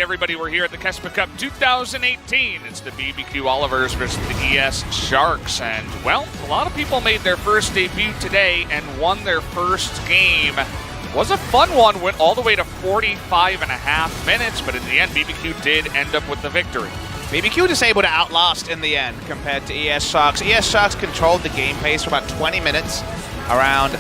everybody. We're here at the KeSPA Cup 2018. It's the BBQ Olivers versus the ES Sharks. And, well, a lot of people made their first debut today and won their first game. It was a fun one, went all the way to 45.5 minutes, but in the end, BBQ did end up with the victory. BBQ just able to outlast in the end compared to ES Sharks. ES Sharks controlled the game pace for about 20 minutes, around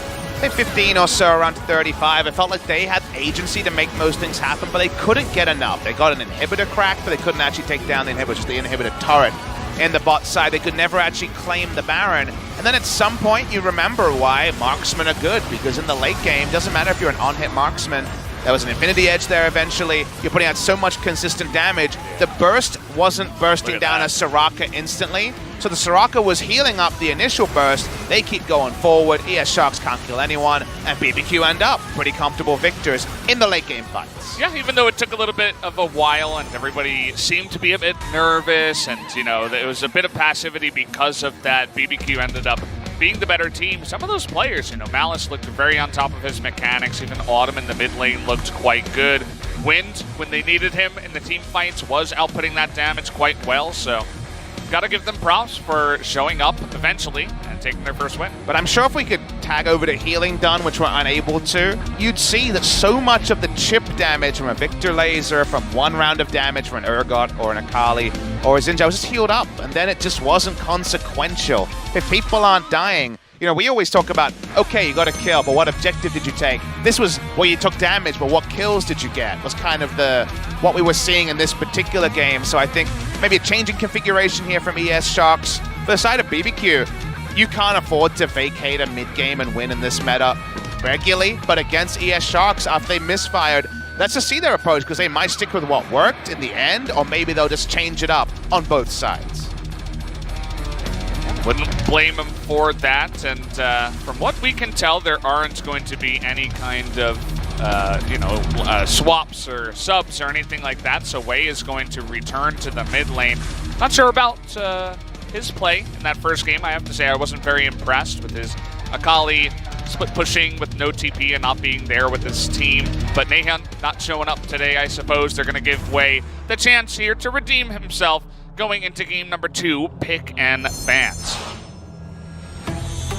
15 or so, around 35. It felt like they had agency to make most things happen, but they couldn't get enough. They got an inhibitor crack, but they couldn't actually take down the inhibitor, just the inhibitor turret in the bot side. They could never actually claim the Baron. And then at some point, you remember why marksmen are good, because in the late game, doesn't matter if you're an on-hit marksman, there was an infinity edge there eventually. You're putting out so much consistent damage. The burst wasn't bursting down a Soraka instantly. So the Soraka was healing up the initial burst. They keep going forward. ES Sharks can't kill anyone. And BBQ end up pretty comfortable victors in the late game fights. Yeah, even though it took a little bit of a while and everybody seemed to be a bit nervous and, you know, there was a bit of passivity because of that, BBQ ended up being the better team. Some of those players, you know, Malice looked very on top of his mechanics. Even Autumn in the mid lane looked quite good. Wind, when they needed him in the team fights, was outputting that damage quite well. So, got to give them props for showing up eventually and taking their first win. But I'm sure if we could tag over to healing done, which we're unable to, you'd see that so much of the chip damage from a Victor Laser, from one round of damage from an Urgot or an Akali or a Zinja was just healed up, and then it just wasn't consequential. If people aren't dying, you know, we always talk about, okay, you got a kill, but what objective did you take? This was where you took damage, but what kills did you get? Was kind of what we were seeing in this particular game. So I think maybe a change in configuration here from ES Sharks. For the side of BBQ, you can't afford to vacate a mid-game and win in this meta regularly, but against ES Sharks, after they misfired, let's just see their approach, because they might stick with what worked in the end, or maybe they'll just change it up on both sides. Wouldn't blame him for that, and from what we can tell, there aren't going to be any kind of, swaps or subs or anything like that, so Wei is going to return to the mid lane. Not sure about his play in that first game. I have to say I wasn't very impressed with his Akali split pushing with no TP and not being there with his team, but Nahan not showing up today. I suppose they're going to give Wei the chance here to redeem himself going into game number 2, pick and bans.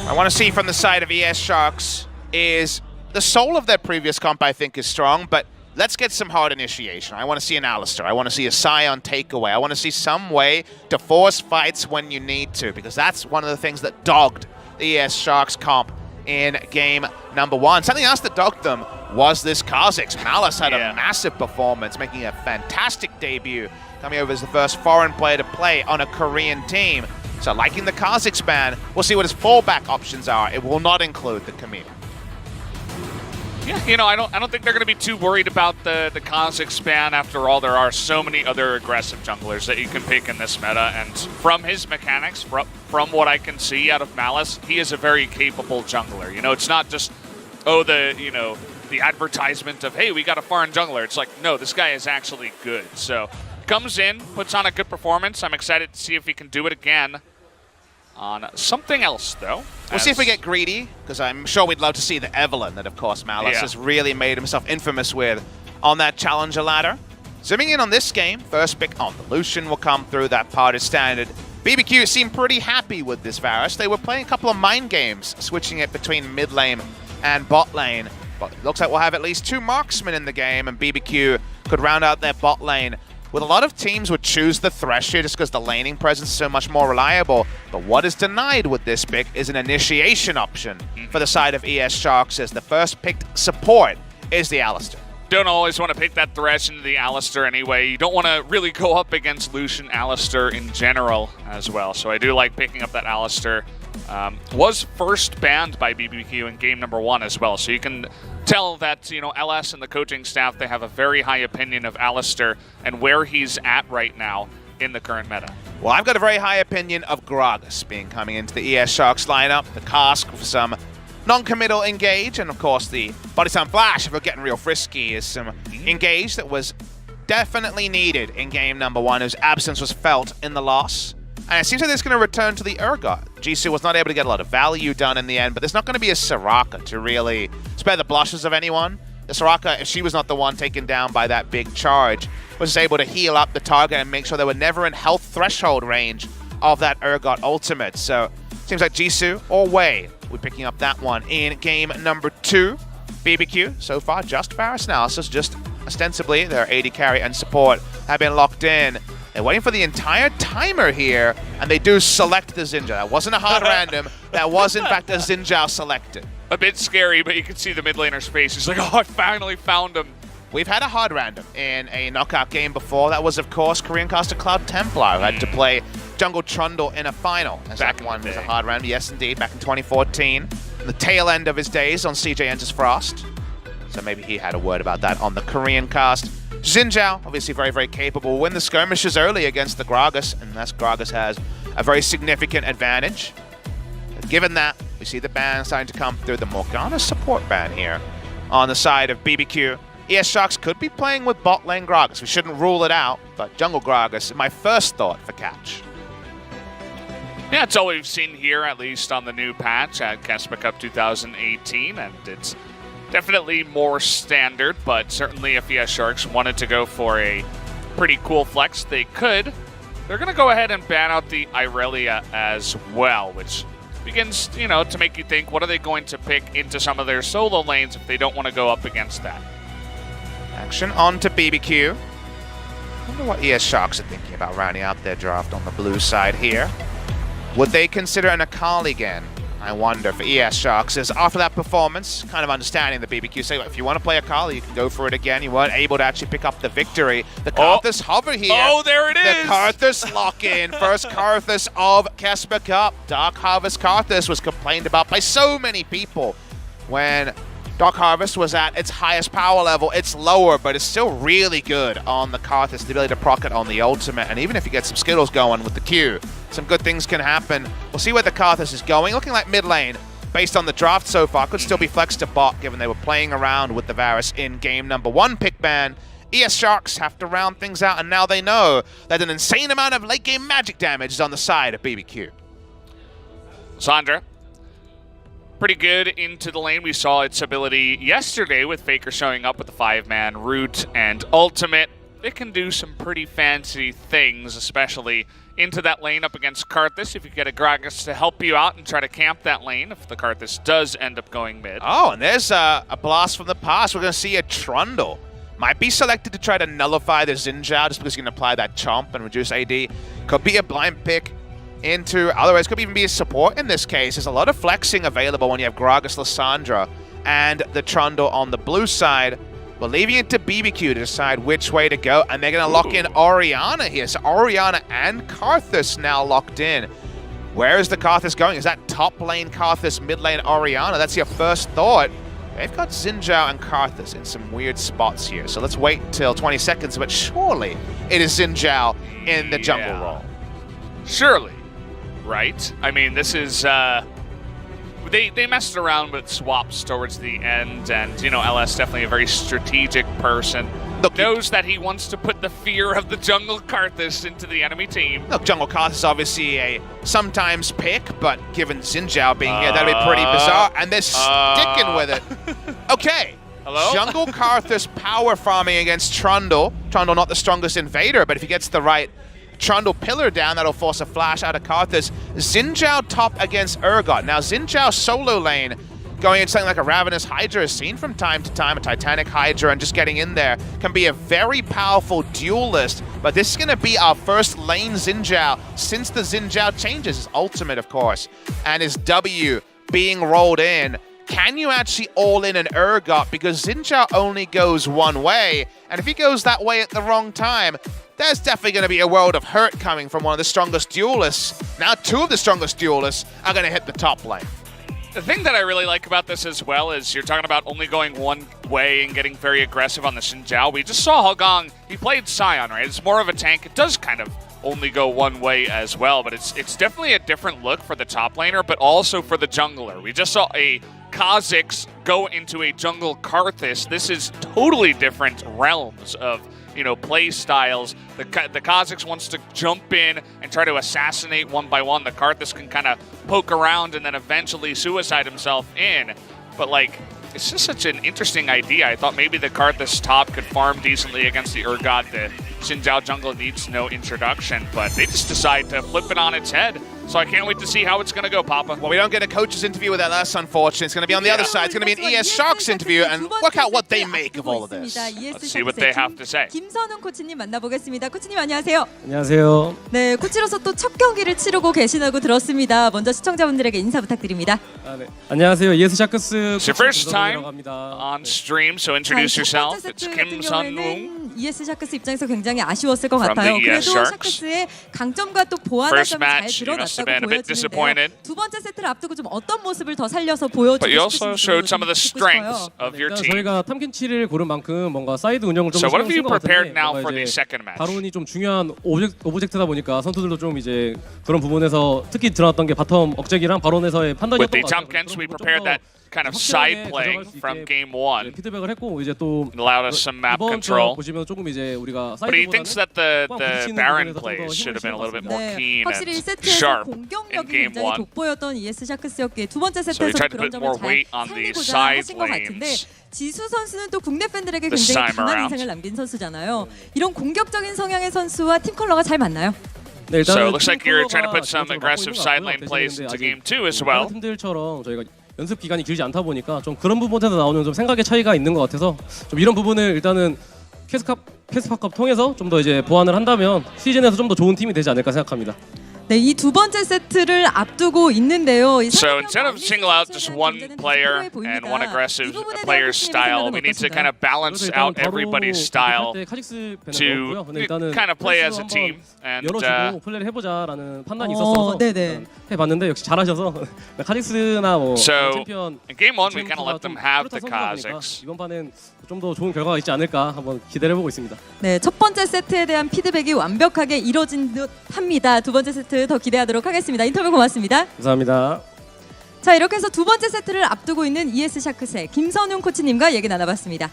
I want to see from the side of ES Sharks is the soul of their previous comp, I think, is strong, but let's get some hard initiation. I want to see an Alistar. I want to see a Scion takeaway. I want to see some way to force fights when you need to, because that's one of the things that dogged the ES Sharks comp in game number 1. Something else that dogged them was this Kha'Zix. Malice had a massive performance, making a fantastic debut, coming over as the first foreign player to play on a Korean team. So liking the Kha'Zix ban, we'll see what his fallback options are. It will not include the Camille. Yeah, you know, I don't think they're going to be too worried about the Kha'Zix ban. After all, there are so many other aggressive junglers that you can pick in this meta, and from his mechanics, from what I can see out of Malice, he is a very capable jungler. You know, it's not just, the advertisement of, hey, we got a foreign jungler. It's like, no, this guy is actually good. So, comes in, puts on a good performance. I'm excited to see if he can do it again on something else, though. We'll see if we get greedy, because I'm sure we'd love to see the Evelyn that, of course, Malice has really made himself infamous with on that challenger ladder. Zooming in on this game, first pick on the Lucian will come through. That part is standard. BBQ seemed pretty happy with this Varus. They were playing a couple of mind games, switching it between mid lane and bot lane. But it looks like we'll have at least 2 marksmen in the game, and BBQ could round out their bot lane. With a lot of teams would choose the Thresh here just because the laning presence is so much more reliable. But what is denied with this pick is an initiation option for the side of ES Sharks, as the first picked support is the Alistar. Don't always want to pick that Thresh into the Alistar anyway. You don't want to really go up against Lucian Alistar in general as well. So I do like picking up that Alistar. Was first banned by BBQ in game number 1 as well. So you can tell that, you know, LS and the coaching staff, they have a very high opinion of Alistar and where he's at right now in the current meta. Well, I've got a very high opinion of Gragas being coming into the ES Sharks lineup. The cask for some non-committal engage, and of course the Body Slam Flash, if we're getting real frisky, is some engage that was definitely needed in game number 1, whose absence was felt in the loss. And it seems like it's going to return to the Urgot. Jisoo was not able to get a lot of value done in the end, but there's not going to be a Soraka to really spare the blushes of anyone. The Soraka, if she was not the one taken down by that big charge, was able to heal up the target and make sure they were never in health threshold range of that Urgot ultimate. So seems like Jisoo or Wei will be picking up that one in game number 2. BBQ so far just Varus Analysis, just ostensibly their AD carry and support have been locked in. They're waiting for the entire timer here, and they do select the Xin Zhao. That wasn't a hard random. That was, in fact, a Xin Zhao selected. A bit scary, but you can see the mid laner's face. He's like, oh, I finally found him. We've had a hard random in a knockout game before. That was, of course, Korean caster Cloud Templar, who had to play Jungle Trundle in a final. As that one was a hard random. Yes, indeed, back in 2014. The tail end of his days on CJ Enters Frost. So maybe he had a word about that on the Korean cast. Xin Zhao, obviously very, very capable. Win the skirmishes early against the Gragas, and thus Gragas has a very significant advantage. Given that, we see the ban starting to come through, the Morgana support ban here on the side of BBQ. ES Sharks could be playing with bot lane Gragas. We shouldn't rule it out, but jungle Gragas is my first thought for catch. Yeah, it's all we've seen here, at least on the new patch at KeSPA Cup 2018, and it's definitely more standard, but certainly if ES Sharks wanted to go for a pretty cool flex, they could. They're going to go ahead and ban out the Irelia as well, which begins, you know, to make you think, what are they going to pick into some of their solo lanes if they don't want to go up against that? Action on to BBQ. I wonder what ES Sharks are thinking about rounding out their draft on the blue side here. Would they consider an Akali again? I wonder for ES Sharks, is after that performance, kind of understanding the BBQ say, if you want to play Akali, you can go for it again. You weren't able to actually pick up the victory. The Karthus hover here. Oh, there it is! The Karthus lock-in. First Karthus of KeSPA Cup. Dark Harvest Karthus was complained about by so many people when Dark Harvest was at its highest power level. It's lower, but it's still really good on the Karthus, the ability to proc it on the ultimate. And even if you get some Skittles going with the Q, some good things can happen. We'll see where the Karthus is going. Looking like mid lane, based on the draft so far, could still be flexed to bot, given they were playing around with the Varus in game number 1 pick ban. ES Sharks have to round things out, and now they know that an insane amount of late game magic damage is on the side of BBQ. Sandra, pretty good into the lane. We saw its ability yesterday with Faker showing up with the 5-man root and ultimate. It can do some pretty fancy things, especially into that lane up against Karthus. If you get a Gragas to help you out and try to camp that lane, if the Karthus does end up going mid. Oh, and there's a blast from the past. We're going to see a Trundle. Might be selected to try to nullify the Xin Zhao just because you can apply that chomp and reduce AD. Could be a blind pick into, otherwise could even be a support in this case. There's a lot of flexing available when you have Gragas, Lissandra, and the Trundle on the blue side. We're leaving it to BBQ to decide which way to go, and they're going to lock in Orianna here. So Orianna and Karthus now locked in. Where is the Karthus going? Is that top lane Karthus, mid lane Orianna? That's your first thought. They've got Xin Zhao and Karthus in some weird spots here. So let's wait till 20 seconds, but surely it is Xin Zhao in the jungle role. Surely, right? I mean, this is... They messed around with swaps towards the end, and, you know, LS definitely a very strategic person. Look, knows that he wants to put the fear of the jungle Karthus into the enemy team. Look, jungle Karthus is obviously a sometimes pick, but given Xin Zhao being here, that'd be pretty bizarre, and they're sticking with it. Okay. Hello? Jungle Karthus power farming against Trundle. Trundle not the strongest invader, but if he gets the right Trundle pillar down, that'll force a flash out of Karthus. Xin Zhao top against Urgot. Now, Xin Zhao solo lane going into something like a Ravenous Hydra is seen from time to time, a Titanic Hydra, and just getting in there can be a very powerful duelist, but this is going to be our first lane Xin Zhao since the Xin Zhao changes, his ultimate, of course, and his W being rolled in. Can you actually all in an Urgot? Because Xin Zhao only goes one way, and if he goes that way at the wrong time, there's definitely going to be a world of hurt coming from one of the strongest duelists. Now 2 of the strongest duelists are going to hit the top lane. The thing that I really like about this as well is you're talking about only going one way and getting very aggressive on the Xin Zhao. We just saw Hogong, he played Sion, right? It's more of a tank. It does kind of only go one way as well, but it's definitely a different look for the top laner, but also for the jungler. We just saw a Kha'Zix go into a jungle Karthus. This is totally different realms of, you know, play styles. The Kha'Zix wants to jump in and try to assassinate one by one. The Karthus can kind of poke around and then eventually suicide himself in. But, like, it's just such an interesting idea. I thought maybe the Karthus top could farm decently against the Urgot to Xin Zhao jungle needs no introduction, but they just decide to flip it on its head. So I can't wait to see how it's going to go, Papa. Well, we don't get a coach's interview with LS, unfortunately. It's going to be on the other side. It's going to be an ES Sharks interview and work out what they make of all of this. Let's see what they have to say. 김선웅 코치님 만나보겠습니다. 코치님 안녕하세요. 안녕하세요. 네, 코치로서 또 첫 경기를 치르고 계시다고 들었습니다. 먼저 시청자분들에게 인사 부탁드립니다. 네. 안녕하세요. ES 샤크스 It's your first time 합니다. on stream, so introduce yourself. It's Kim Sun-woong. ES 샤크스 입장에서 굉장히 아쉬웠을 것 From 같아요. the ES 그래도 Sharks. 샤크스의 강점과 또 보완할 First 점이 잘 match, you must have 드러났다고 been a bit 보여지는데요. disappointed. 두 번째 세트를 앞두고 좀 어떤 모습을 더 살려서 보여주고 But you also 싶으신지 showed some of the 듣고 strengths 싶어요. of your 일단 team. 저희가 탐켄치를 고른 만큼 뭔가 사이드 운영을 좀 So what 신경 have you 쓴것 prepared 같은데 now 뭔가 for the 이제 second match? 바론이 좀 중요한 오브젝트다 보니까 선수들도 좀 이제 그런 부분에서 특히 드러났던 게 바텀 억제기랑 바론에서의 With 판단이었던 the 것 같아요. Tomkins, we 그런 prepared 부분 that kind of side playing from game one. 피드백을 했고 이제 또 Allowed us some map 이번 control. 편 보시면 조금 이제 우리가 But he thinks that the 부딪히는 Baron 부분에서 plays 좀더 should have been a little bit more 네, keen 확실히 and 1세트에서 sharp in 공격력이 game 굉장히 one. 돋보였던 ES 샤크스였기에 두 번째 So he 세트에서 tried to 그런 put 점을 more 잘 weight on the 살리고자 side 하신 것 같은데 lanes. 지수 선수는 또 국내 팬들에게 This 굉장히 time 강한 around. 인상을 남긴 선수잖아요. 이런 공격적인 성향의 선수와 팀 컬러가 잘 맞나요? 네, So it 일단은 looks like you're trying to put 팀 some 컬러가 aggressive 기본적으로 side 맞고요. lane plays 대신에 into 아직 game two as 다른 well. 팀들처럼 저희가 연습 기간이 길지 않다 보니까 좀 그런 부분에서 나오는 좀 생각의 차이가 있는 것 같아서 좀 이런 부분을 일단은 캐스파컵 통해서 좀 더 이제 보완을 한다면 시즌에서 좀 더 좋은 팀이 되지 않을까 생각합니다. 네, 이 두 번째 세트를 앞두고 있는데요. 이 So 상대방 instead of 말리 single out just 선수는 one 굉장히 player 필요해 보입니다. and one aggressive 이 부분에 대한 player's 코치님의 style, 생각은 we need to 어떠신가요? kind of balance 그래서 out 일단 바로 everybody's style 때 카직스 밴을 to 넣었고요. 근데 일단은 kind of play as a 한번 team. And 열어주고 플레이를 해보자라는 판단이 있었어서 네네. 일단 해봤는데 역시 잘하셔서 카직스나 뭐 So 챔피언 in game one, we kind of let them have the 뚜렷한 선수다 보니까 Kazakhs. 이번 판은 좀 더 좋은 결과가 있지 않을까 한번 기대를 해보고 있습니다. 네, 첫 번째 세트에 대한 피드백이 완벽하게 이뤄진 듯 합니다. 두 번째 세트 더 기대하도록 하겠습니다. 인터뷰 고맙습니다. 감사합니다. 자, 이렇게 해서 두 번째 세트를 앞두고 있는 ES 샤크스의 김선웅 코치님과 얘기 나눠봤습니다.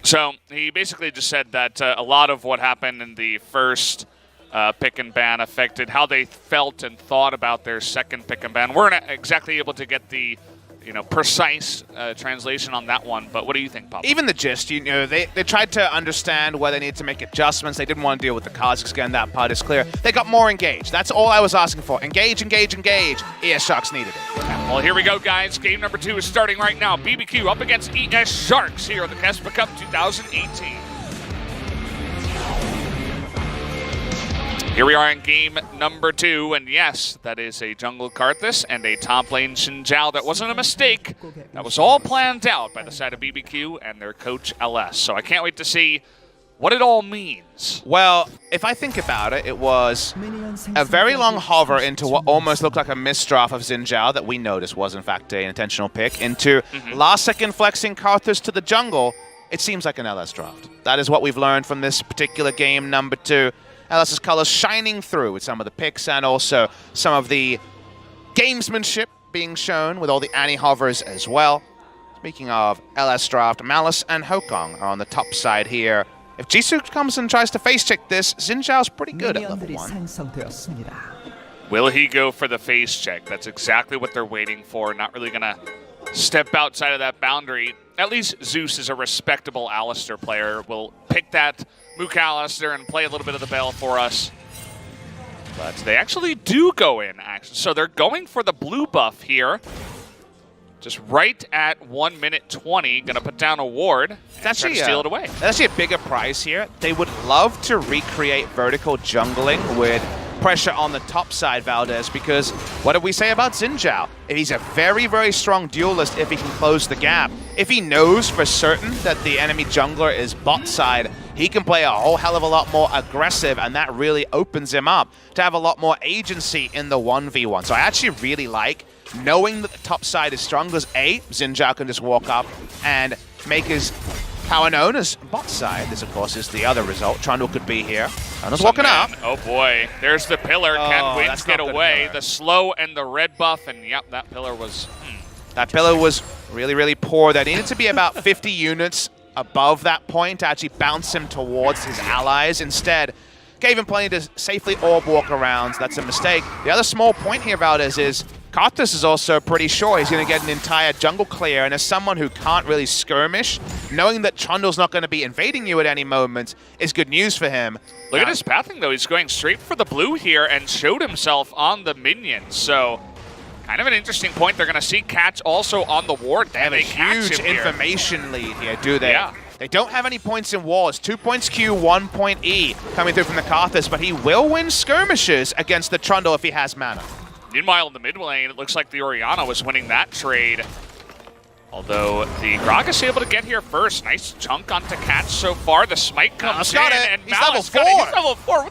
So he basically just said that a lot of what happened in the first pick and ban affected how they felt and thought about their second pick and ban. We're not exactly able to get the precise translation on that one, but what do you think, Papa? Even the gist, they tried to understand where they need to make adjustments. They didn't want to deal with the Kazakhs again. That part is clear. They got more engaged. That's all I was asking for. Engage, engage, engage. ES Sharks needed it. Well, here we go, guys. Game number 2 is starting right now. BBQ up against ES Sharks here at the KeSPA Cup 2018. Here we are in game number 2, and yes, that is a jungle Karthus and a top lane Xin Zhao. That wasn't a mistake. That was all planned out by the side of BBQ and their coach LS. So I can't wait to see what it all means. Well, if I think about it, it was a very long hover into what almost looked like a misdraft of Xin Zhao that we noticed was in fact an intentional pick, into last-second flexing Karthus to the jungle. It seems like an LS draft. That is what we've learned from this particular game number 2. LS's colors shining through with some of the picks and also some of the gamesmanship being shown with all the anti-hovers as well. Speaking of LS draft, Malice and Hokong are on the top side here. If Jisoo comes and tries to face check this, Xin Zhao's pretty good at level 1. Will he go for the face check? That's exactly what they're waiting for. Not really going to step outside of that boundary. At least Zeus is a respectable Alistar player. Will pick that Mook Alistar and play a little bit of the Bell for us. But they actually do go in, actually. So they're going for the blue buff here. Just right at 1 minute 20. Going to put down a ward and try to steal it away. That's actually a bigger prize here. They would love to recreate vertical jungling with pressure on the top side, Valdez, because what did we say about Xin Zhao? He's a very, very strong duelist if he can close the gap. If he knows for certain that the enemy jungler is bot side, he can play a whole hell of a lot more aggressive, and that really opens him up to have a lot more agency in the 1v1. So I actually really like knowing that the top side is strong, because A, Xin Zhao can just walk up and make his power known as bot side. This, of course, is the other result. Trundle could be here. Trundle's walking up. Oh boy, there's the pillar. Can Wins that's get not good away? pillar. The slow and the red buff, and yep, that pillar was... That pillar was really, really poor. There needed to be about 50 units above that point to actually bounce him towards his allies. Instead, gave him plenty to safely orb walk arounds. That's a mistake. The other small point here, Valdez, is Karthus is also pretty sure he's going to get an entire jungle clear, and as someone who can't really skirmish, knowing that Trundle's not going to be invading you at any moment is good news for him. Look at his pathing, though. He's going straight for the blue here and showed himself on the minion. So, kind of an interesting point. They're going to see Catch also on the ward. They have a huge information lead here, do they? Yeah. They don't have any points in wars. 2 points Q, 1 point E coming through from the Karthus, but he will win skirmishes against the Trundle if he has mana. Meanwhile, in the mid lane, it looks like the Orianna was winning that trade. Although the Gragas able to get here first. Nice chunk onto Catch so far. The smite comes in, and he's level 4. He's level 4.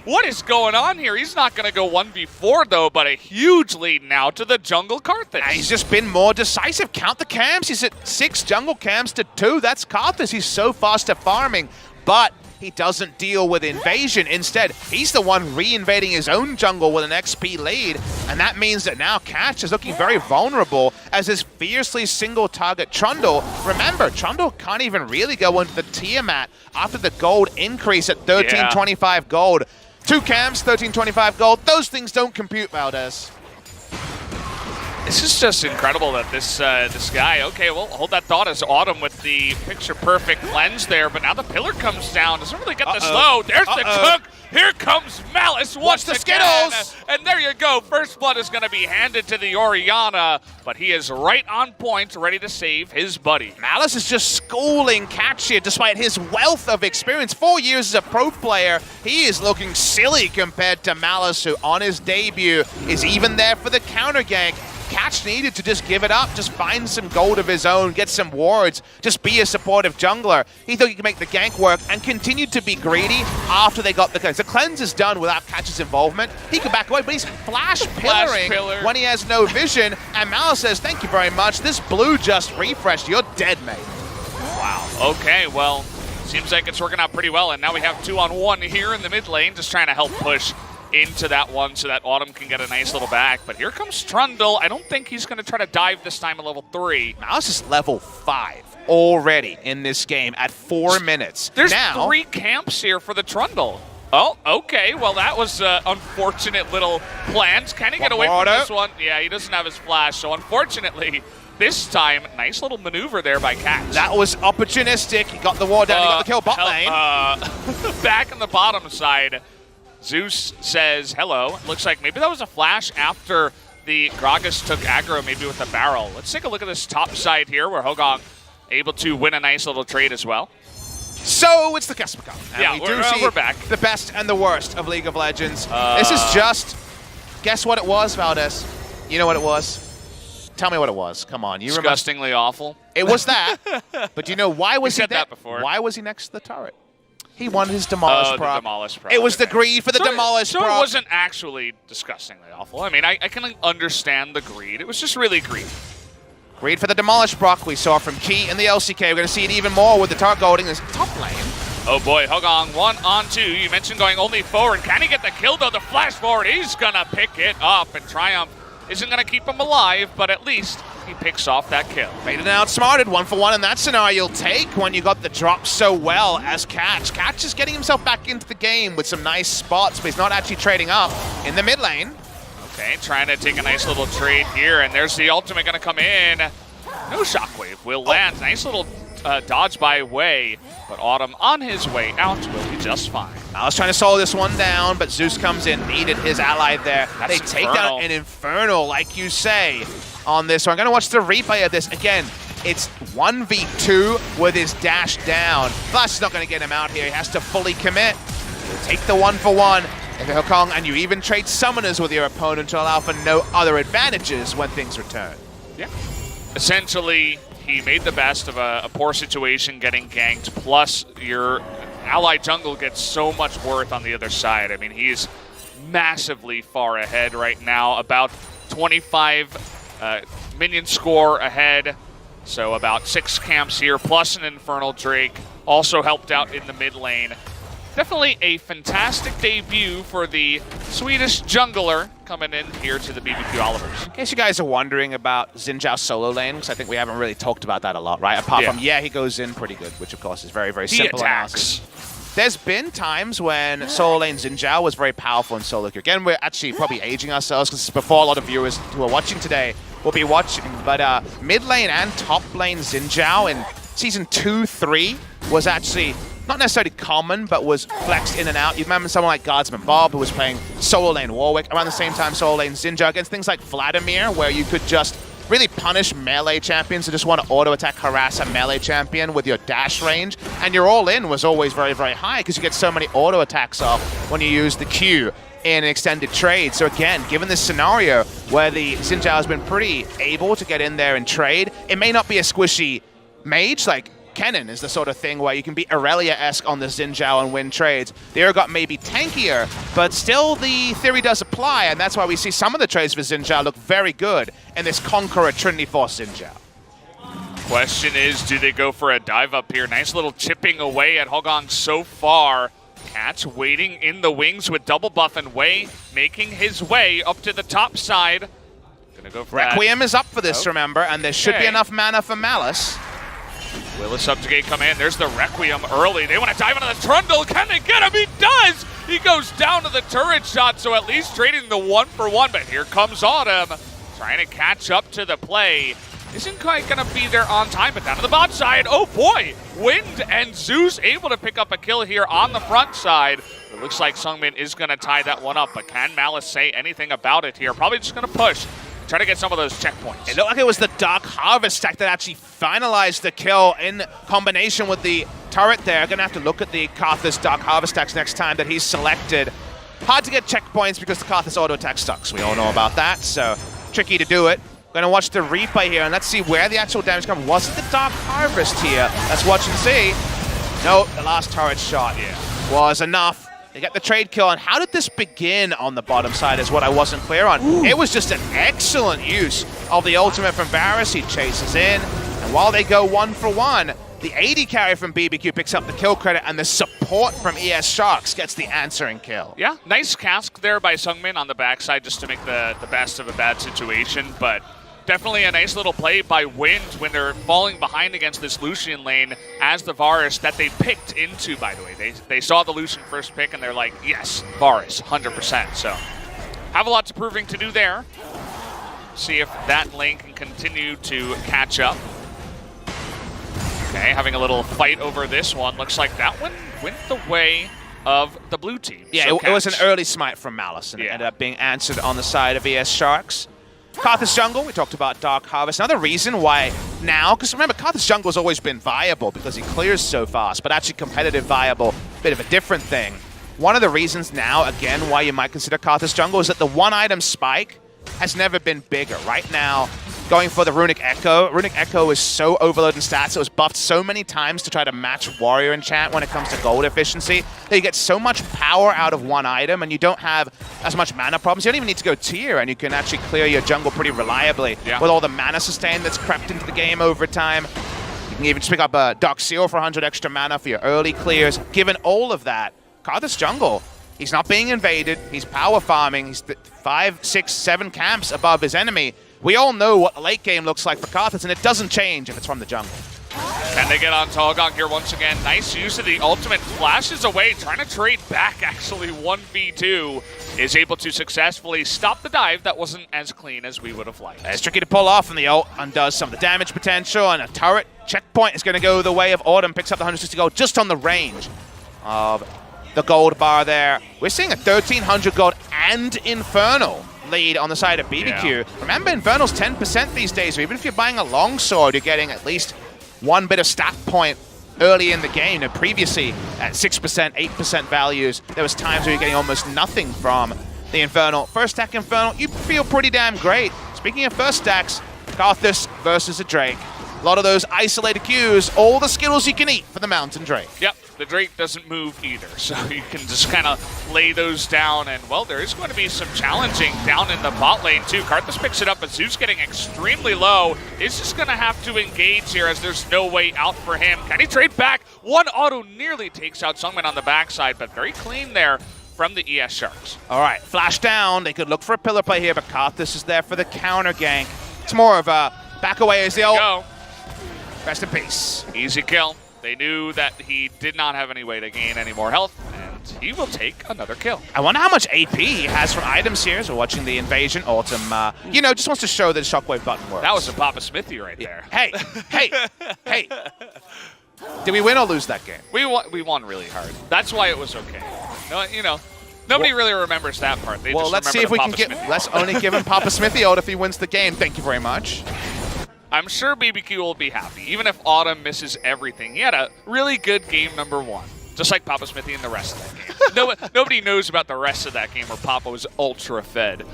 What is going on here? He's not going to go 1v4 though, but a huge lead now to the jungle Karthus. And he's just been more decisive. Count the camps. He's at 6 jungle camps to 2. That's Karthus. He's so fast at farming, but he doesn't deal with invasion. Instead, he's the one re-invading his own jungle with an XP lead, and that means that now Catch is looking very vulnerable as his fiercely single-target Trundle. Remember, Trundle can't even really go into the Tiamat after the gold increase at 1325 gold. 2 camps, 1325 gold. Those things don't compute, Valdez. This is just incredible that this guy, okay, well, hold that thought as Autumn with the picture-perfect lens there, but now the pillar comes down. Doesn't really get the slow. There's the cook. Here comes Malice once the again. Skittles. And there you go. First blood is going to be handed to the Orianna, but he is right on point, ready to save his buddy. Malice is just schooling Catch here despite his wealth of experience. 4 years as a pro player, he is looking silly compared to Malice, who on his debut is even there for the counter gank. Catch needed to just give it up, just find some gold of his own, get some wards, just be a supportive jungler. He thought he could make the gank work and continued to be greedy after they got the cleanse. The cleanse is done without Catch's involvement. He could back away, but he's flash pillaring when he has no vision, and Malice says, thank you very much. This blue just refreshed. You're dead, mate. Wow. Okay, well, seems like it's working out pretty well, and now we have 2-on-1 here in the mid lane, just trying to help push into that one so that Autumn can get a nice little back. But here comes Trundle. I don't think he's going to try to dive this time at level 3. Malice is level 5 already in this game at 4 minutes. There's 3 camps here for the Trundle. Oh, okay. Well, that was unfortunate little plans. Can he get away from this one? Yeah, he doesn't have his flash. So unfortunately, this time, nice little maneuver there by Catch. That was opportunistic. He got the ward down. He got the kill bot lane. Back on the bottom side, Zeus says hello. Looks like maybe that was a flash after the Gragas took aggro, maybe with a barrel. Let's take a look at this top side here where Hogong able to win a nice little trade as well. So it's the KeSPA Cup. And Yeah, we're back. The best and the worst of League of Legends. This is just, guess what it was, Valdez? You know what it was? Tell me what it was. Come on. You Disgustingly awful. It was that. But do you know why was he said that before. Why was he next to the turret? He wanted his Demolish prop. Demolish prop. It was the greed for the Demolish prop. So it wasn't actually disgustingly awful. I mean, I can understand the greed. It was just really greed. Greed for the Demolish proc we saw from Key in the LCK. We're going to see it even more with the Tart Golding this top lane. Oh boy, Hogong 1-on-2. You mentioned going only forward. Can he get the kill though? The flash forward, he's going to pick it up, and Triumph isn't going to keep him alive, but at least he picks off that kill. Made it outsmarted, 1-for-1 in that scenario you'll take when you got the drop so well as Catch. Catch is getting himself back into the game with some nice spots, but he's not actually trading up in the mid lane. Okay, trying to take a nice little trade here, and there's the ultimate going to come in. No shockwave will land. Nice little dodge by Wei, but Autumn on his way out will be just fine. I was trying to slow this one down, but Zeus comes in, needed his ally there. That's they take down an Infernal, like you say, on this one. I'm going to watch the replay of this. Again, it's 1v2 with his dash down. Flash is not going to get him out here. He has to fully commit. He'll take the 1-for-1. If you're Hokong, and you even trade summoners with your opponent to allow for no other advantages when things return. Yeah. Essentially, he made the best of a poor situation getting ganked, plus your ally jungle gets so much worth on the other side. I mean, he's massively far ahead right now, about 25 minion score ahead, so about 6 camps here, plus an Infernal Drake, also helped out in the mid lane. Definitely a fantastic debut for the Swedish jungler coming in here to the BBQ Olivers. In case you guys are wondering about Xin Zhao's solo lane, because I think we haven't really talked about that a lot, right? Apart from, he goes in pretty good, which of course is very, very simple analysis. there's been times when solo lane Xin Zhao was very powerful in solo queue. Again, we're actually probably aging ourselves because it's before a lot of viewers who are watching today will be watching. But mid lane and top lane Xin Zhao in Season 2, 3 was actually not necessarily common, but was flexed in and out. You remember someone like Guardsman Bob, who was playing solo lane Warwick, around the same time solo lane Xin Zhao, against things like Vladimir, where you could just really punish melee champions who just want to auto-attack, harass a melee champion with your dash range. And your all-in was always very, very high because you get so many auto-attacks off when you use the Q in an extended trade. So again, given this scenario where the Xin Zhao has been pretty able to get in there and trade, it may not be a squishy mage, like Kennen is the sort of thing where you can be Aurelia-esque on the Xin Zhao and win trades. The Urgot may be tankier, but still the theory does apply, and that's why we see some of the trades for Xin Zhao look very good in this Conqueror Trinity Force Xin Zhao. Question is, do they go for a dive up here? Nice little chipping away at Hogong so far. Catch waiting in the wings with double buff and Wei making his way up to the top side. Gonna go for Requiem that. is up for this, remember, and there should be enough mana for Malice. Willis up to gate come in. There's the Requiem early. They want to dive into the Trundle. Can they get him? He does! He goes down to the turret shot, so at least trading the 1-for-1. But here comes Autumn, trying to catch up to the play. Isn't quite going to be there on time, but down to the bot side. Oh boy! Wind and Zeus able to pick up a kill here on the front side. It looks like Seungmin is going to tie that one up, but can Malice say anything about it here? Probably just going to push. Try to get some of those checkpoints. It looked like it was the Dark Harvest stack that actually finalized the kill in combination with the turret there. Gonna have to look at the Karthus Dark Harvest stacks next time that he's selected. Hard to get checkpoints because the Karthus auto attack sucks. We all know about that, so tricky to do it. Gonna watch the replay here and let's see where the actual damage comes. Was it the Dark Harvest here? Let's watch and see. No, the last turret shot was enough. They get the trade kill, and how did this begin on the bottom side is what I wasn't clear on. Ooh. It was just an excellent use of the ultimate from Varus. He chases in, and while they go 1-for-1, the AD carry from BBQ picks up the kill credit, and the support from ES Sharks gets the answering kill. Yeah, nice cask there by Seungmin on the backside just to make the best of a bad situation, but definitely a nice little play by Wind when they're falling behind against this Lucian lane as the Varus that they picked into, by the way. They saw the Lucian first pick and they're like, yes, Varus, 100%. So have a lot to proving to do there. See if that lane can continue to catch up. Okay, having a little fight over this one. Looks like that one went the way of the blue team. Yeah, so it was an early smite from Malice, and it ended up being answered on the side of ES Sharks. Karthus Jungle, we talked about Dark Harvest. Another reason why now, because remember, Karthus Jungle's always been viable because he clears so fast, but actually competitive viable, bit of a different thing. One of the reasons now, again, why you might consider Karthus Jungle is that the one-item spike has never been bigger. Right now, going for the Runic Echo. Runic Echo is so overloaded in stats. It was buffed so many times to try to match Warrior Enchant when it comes to gold efficiency that you get so much power out of one item and you don't have as much mana problems. You don't even need to go tier and you can actually clear your jungle pretty reliably with all the mana sustain that's crept into the game over time. You can even just pick up a Dark Seal for 100 extra mana for your early clears. Given all of that, Karthus Jungle, he's not being invaded. He's power farming. He's 5, 6, 7 camps above his enemy. We all know what the late game looks like for Karthus, and it doesn't change if it's from the jungle. Can they get on Hogong here once again? Nice use of the ultimate. Flashes away, trying to trade back, actually. 1v2 is able to successfully stop the dive. That wasn't as clean as we would have liked. It's tricky to pull off, and the ult undoes some of the damage potential, and a turret checkpoint is going to go the way of Autumn. Picks up the 160 gold just on the range of the gold bar there. We're seeing a 1,300 gold and Infernal lead on the side of BBQ. Yeah. Remember, Infernal's 10% these days, so even if you're buying a longsword, you're getting at least one bit of stat point early in the game. And previously, at 6%, 8% values, there was times where you're getting almost nothing from the Infernal. First stack Infernal, you feel pretty damn great. Speaking of first stacks, Karthus versus a Drake. A lot of those isolated Qs, all the Skittles you can eat for the Mountain Drake. Yep, the Drake doesn't move either, so you can just kind of lay those down, and, well, there is going to be some challenging down in the bot lane, too. Karthus picks it up, but Zeus getting extremely low. Is just going to have to engage here as there's no way out for him. Can he trade back? One auto nearly takes out Seungmin on the backside, but very clean there from the ES Sharks. All right, flash down. They could look for a pillar play here, but Karthus is there for the counter gank. It's more of a back away as the ult. Go. Rest in peace. Easy kill. They knew that he did not have any way to gain any more health, and he will take another kill. I wonder how much AP he has from items here as we're watching the invasion. Autumn, just wants to show that the shockwave button works. That was a Papa Smithy right there. Hey, hey. Did we win or lose that game? We won really hard. That's why it was okay. No, nobody really remembers that part. They just let's see if we can get. Let's only give him Papa Smithy out if he wins the game. Thank you very much. I'm sure BBQ will be happy, even if Autumn misses everything. He had a really good game number 1, just like Papa Smithy in the rest of that game. Nobody knows about the rest of that game where Papa was ultra fed.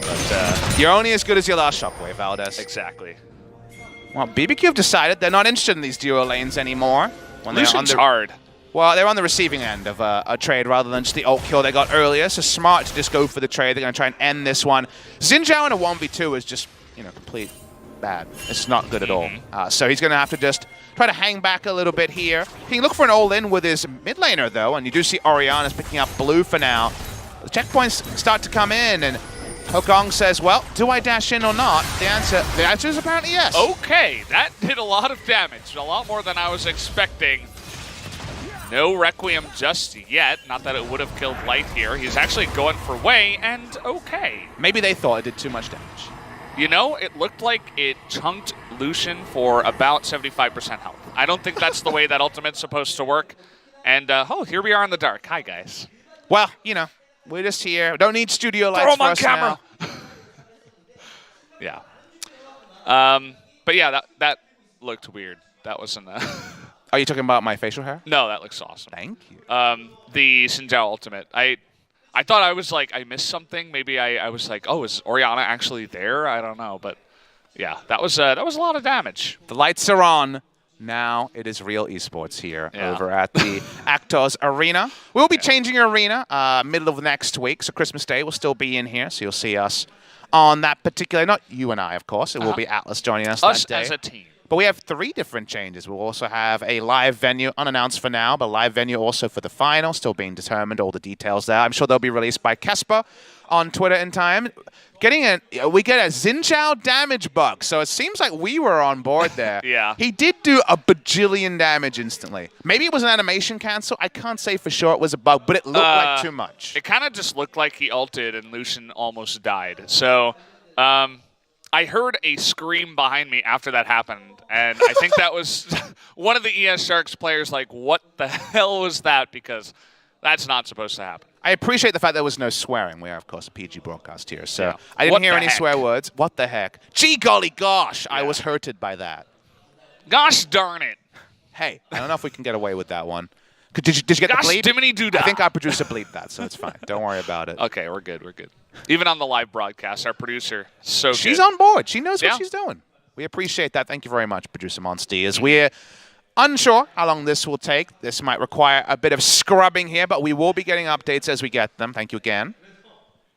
But you're only as good as your last shockwave, Valdez. Exactly. Well, BBQ have decided they're not interested in these duo lanes anymore. Lucian's hard. Well, they're on the receiving end of a trade rather than just the ult kill they got earlier, so smart to just go for the trade. They're going to try and end this one. Xin Zhao in a 1v2 is just, complete bad. It's not good at all. So he's going to have to just try to hang back a little bit here. He can look for an all-in with his mid laner, though, and you do see Oriana's picking up blue for now. The checkpoints start to come in, and Hokong says, well, do I dash in or not? The answer is apparently yes. Okay, that did a lot of damage, a lot more than I was expecting. No Requiem just yet, not that it would have killed Light here. He's actually going for Wei, and okay. Maybe they thought it did too much damage. It looked like it chunked Lucian for about 75% health. I don't think that's the way that ultimate's supposed to work. And, here we are in the dark. Hi, guys. Well, we're just here. Don't need studio lights Throw 'em for on us camera. now. Yeah. But yeah, that looked weird. That wasn't Are you talking about my facial hair? No, that looks awesome. Thank you. The Xin Zhao ultimate. I thought I was like, I missed something. Maybe I was like, oh, is Oriana actually there? I don't know. But yeah, that was a lot of damage. The lights are on. Now it is real esports here over at the Actors Arena. We'll be changing arena middle of next week, so Christmas Day will still be in here, so you'll see us on that particular, not you and I, of course. It will be Atlas joining us that day. Us as a team. But we have 3 different changes. We'll also have a live venue, unannounced for now, but live venue also for the final, still being determined, all the details there. I'm sure they'll be released by KeSPA on Twitter in time. We get a Xin Zhao damage bug, so it seems like we were on board there. Yeah. He did do a bajillion damage instantly. Maybe it was an animation cancel. I can't say for sure it was a bug, but it looked like too much. It kind of just looked like he ulted and Lucian almost died. So I heard a scream behind me after that happened, and I think that was one of the ES Sharks players like, what the hell was that? Because that's not supposed to happen. I appreciate the fact there was no swearing. We are, of course, a PG broadcast here, so yeah. I didn't hear any swear words. What the heck? Gee golly gosh, I was hurted by that. Gosh darn it. Hey, I don't know if we can get away with that one. Did you get the bleep? Diminy doo-dah. I think our producer bleeped that, so it's fine. Don't worry about it. Okay, we're good. Even on the live broadcast, our producer, so She's good. on board. She knows what she's doing. We appreciate that. Thank you very much, Producer Monsty. As we're unsure how long this will take. This might require a bit of scrubbing here, but we will be getting updates as we get them. Thank you again.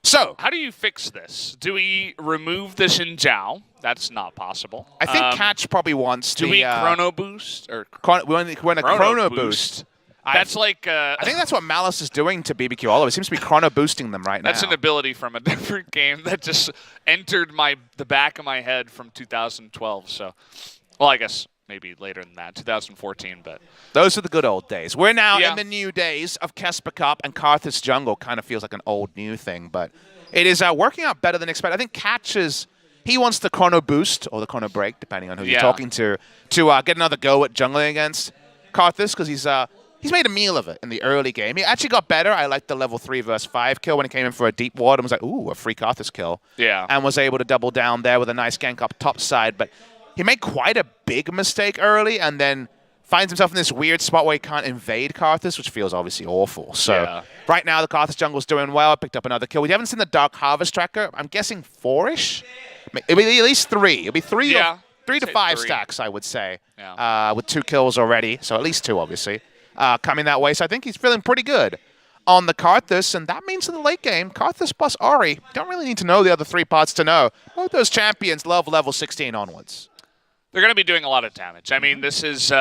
So, how do you fix this? Do we remove the Xin Zhao? That's not possible. I think Catch probably wants to. Do we chrono boost? Or we want a chrono boost. That's like... I think that's what Malice is doing to BBQ Oliver. It seems to be chrono boosting them right now. That's an ability from a different game that just entered the back of my head from 2012. So, well, I guess maybe later than that, 2014. But those are the good old days. We're now in the new days of KeSPA Cup, and Karthus Jungle kind of feels like an old new thing. But it is working out better than expected. I think Catch he wants the chrono boost or the chrono break, depending on who you're talking to get another go at jungling against Karthus, because he's made a meal of it in the early game. He actually got better. I liked the level 3 versus 5 kill when he came in for a deep ward and was like, ooh, a free Karthus kill. Yeah. And was able to double down there with a nice gank up top side. But he made quite a big mistake early and then finds himself in this weird spot where he can't invade Karthus, which feels obviously awful. So right now the Karthus jungle's doing well. I picked up another kill. We haven't seen the Dark Harvest tracker. I'm guessing 4-ish? It'll be at least 3. It'll be 3 to 5 stacks, I would say, with 2 kills already. So at least 2, obviously. Coming that way, so I think he's feeling pretty good on the Karthus, and that means in the late game, Karthus plus Ahri, don't really need to know the other 3 parts to know. Both those champions love level 16 onwards. They're going to be doing a lot of damage. I mean, this is,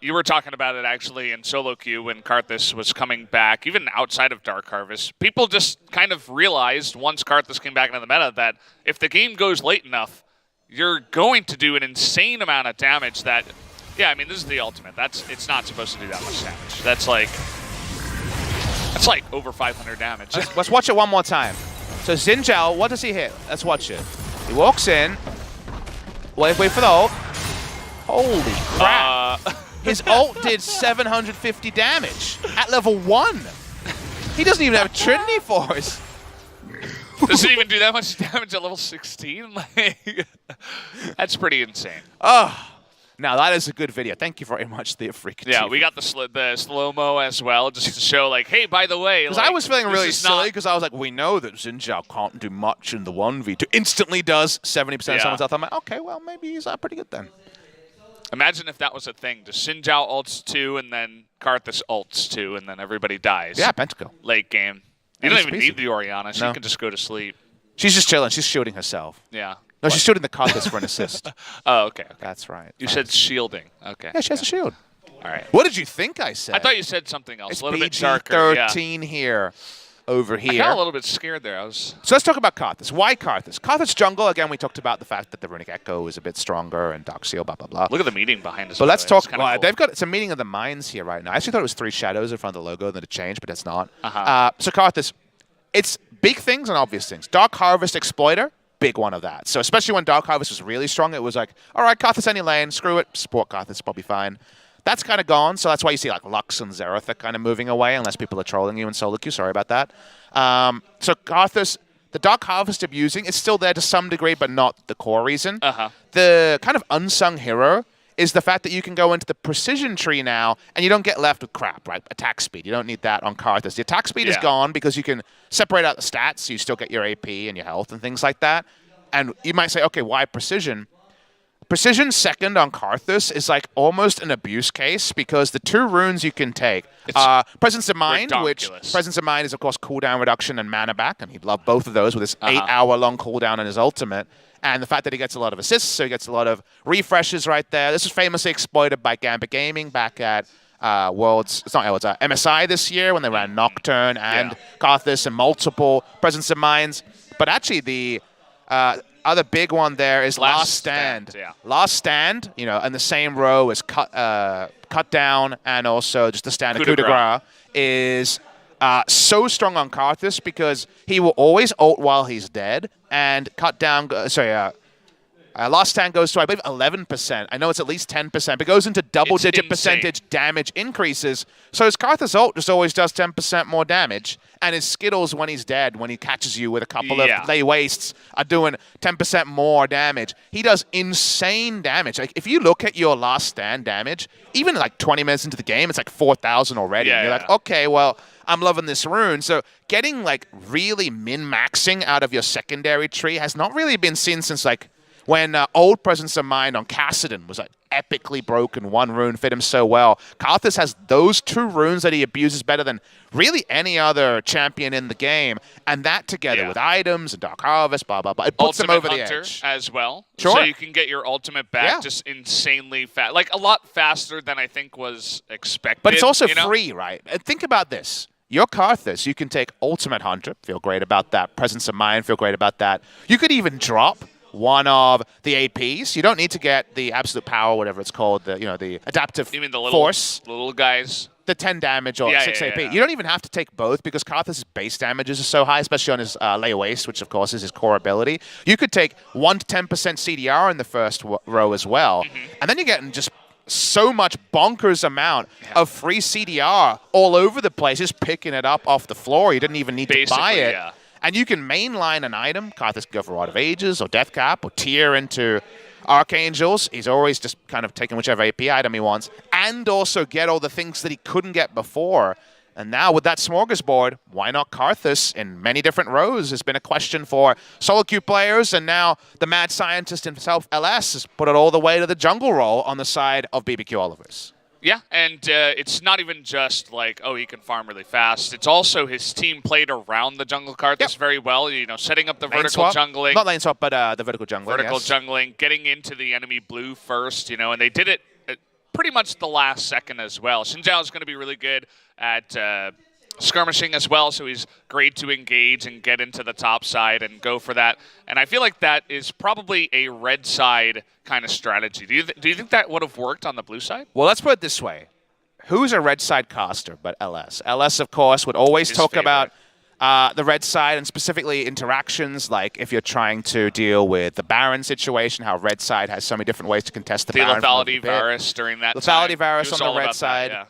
you were talking about it actually in solo queue when Karthus was coming back, even outside of Dark Harvest. People just kind of realized once Karthus came back into the meta that if the game goes late enough, you're going to do an insane amount of damage that Yeah, I mean, this is the ultimate. It's not supposed to do that much damage. That's like over 500 damage. Let's watch it one more time. So Xin Zhao, what does he hit? Let's watch it. He walks in. Wait for the ult. Holy crap. His ult did 750 damage at level 1. He doesn't even have a Trinity Force. Doesn't even do that much damage at level 16? Like, that's pretty insane. Oh, now that is a good video. Thank you very much, the Freak. Yeah, we got the slow-mo as well, just to show, like, hey, by the way. Because like, I was feeling really silly, because I was like, we know that Xin Zhao can't do much in the 1v2. Instantly does 70% of someone's health. I'm like, okay, well, maybe he's pretty good then. Imagine if that was a thing. Just Xin Zhao ults 2, and then Karthus ults 2, and then everybody dies. Yeah, Pentakill. Late game. You don't even need the Orianna. She can just go to sleep. She's just chilling. She's shielding herself. Yeah. No, she's shielding the Karthus for an assist. Oh, okay. That's right. You said shielding. Okay. Yeah, she has a shield. All right. What did you think I said? I thought you said something else. It's a little bit darker. PG-13 here. Over here. I got a little bit scared there. So let's talk about Karthus. Why Karthus? Karthus jungle, again, we talked about the fact that the Runic Echo is a bit stronger and Dark Seal, blah, blah, blah. Look at the meeting behind us. But let's talk. Well, cool. They've got it's a meeting of the minds here right now. I actually thought it was 3 shadows in front of the logo, then it changed, but it's not. So Karthus, it's big things and obvious things. Dark Harvest Exploiter, big one of that. So especially when Dark Harvest was really strong, it was like, all right, Karthus any lane, screw it, support Karthus, probably fine. That's kind of gone, so that's why you see like Lux and Xerath are kind of moving away, unless people are trolling you in solo queue. Sorry about that. So Karthus, the Dark Harvest abusing, is still there to some degree, but not the core reason. The kind of unsung hero is the fact that you can go into the precision tree now, and you don't get left with crap, right? Attack speed. You don't need that on Karthus. The attack speed is gone because you can separate out the stats, so you still get your AP and your health and things like that. And you might say, okay, why precision? Precision second on Karthus is like almost an abuse case because the 2 runes you can take are Presence of Mind, which Presence of Mind is, of course, cooldown reduction and mana back, and he'd love both of those with his 8-hour-long cooldown on his ultimate. And the fact that he gets a lot of assists, so he gets a lot of refreshes right there. This was famously exploited by Gambit Gaming back at MSI this year when they ran Nocturne and Karthus and multiple Presence of Minds. But actually, the other big one there is Last Stand. Last Stand, you know, in the same row as Cut Down and also just the standard Coup de Grace is so strong on Karthus because he will always ult while he's dead and Cut Down, Last Stand goes to, I believe, 11%. I know it's at least 10%, but goes into double-digit percentage damage increases. So his Karthus ult just always does 10% more damage. And his Skittles, when he's dead, when he catches you with a couple of lay wastes, are doing 10% more damage. He does insane damage. Like, if you look at your Last Stand damage, even like 20 minutes into the game, it's like 4,000 already. And you're like, okay, well, I'm loving this rune. So getting like really min-maxing out of your secondary tree has not really been seen since like when old Presence of Mind on Kassadin was like epically broken. 1 rune fit him so well. Karthus has those 2 runes that he abuses better than really any other champion in the game. And that together with items and Dark Harvest, blah, blah, blah, it puts him over the edge. As well. Sure. So you can get your ultimate back just insanely fast. Like a lot faster than I think was expected. But it's also free, right? And think about this. Your Karthus, you can take Ultimate Hunter, feel great about that. Presence of Mind, feel great about that. You could even drop one of the APs. You don't need to get the absolute power, whatever it's called, the adaptive force. Little guys. The 10 damage or 6 AP. You don't even have to take both because Karthus' base damages are so high, especially on his Lay Waste, which of course is his core ability. You could take 1 to 10% CDR in the first row as well. And then you're getting just so much bonkers amount of free CDR all over the place, just picking it up off the floor. You didn't even need to buy it. And you can mainline an item. Karthus can go for Rod of Ages or Death Cap or tier into Archangels. He's always just kind of taking whichever AP item he wants. And also get all the things that he couldn't get before. And now with that smorgasbord, why not Karthus in many different rows has been a question for solo queue players. And now the mad scientist himself, LS, has put it all the way to the jungle role on the side of BBQ Olivers. Yeah, and it's not even just like, oh, he can farm really fast. It's also his team played around the jungle Karthus very well, setting up the vertical jungling. Not lane swap, but the vertical jungling. Vertical jungling, getting into the enemy blue first, and they did it at pretty much the last second as well. Xin Zhao is going to be really good at skirmishing as well, so he's great to engage and get into the top side and go for that. And I feel like that is probably a red side kind of strategy. Do you think that would have worked on the blue side? Well, let's put it this way. Who's a red side caster but LS? LS, of course, would always talk about the red side and specifically interactions, like if you're trying to deal with the Baron situation, how red side has so many different ways to contest the Baron. Lethality Varus during that Lethality time. Varus on the red side. That,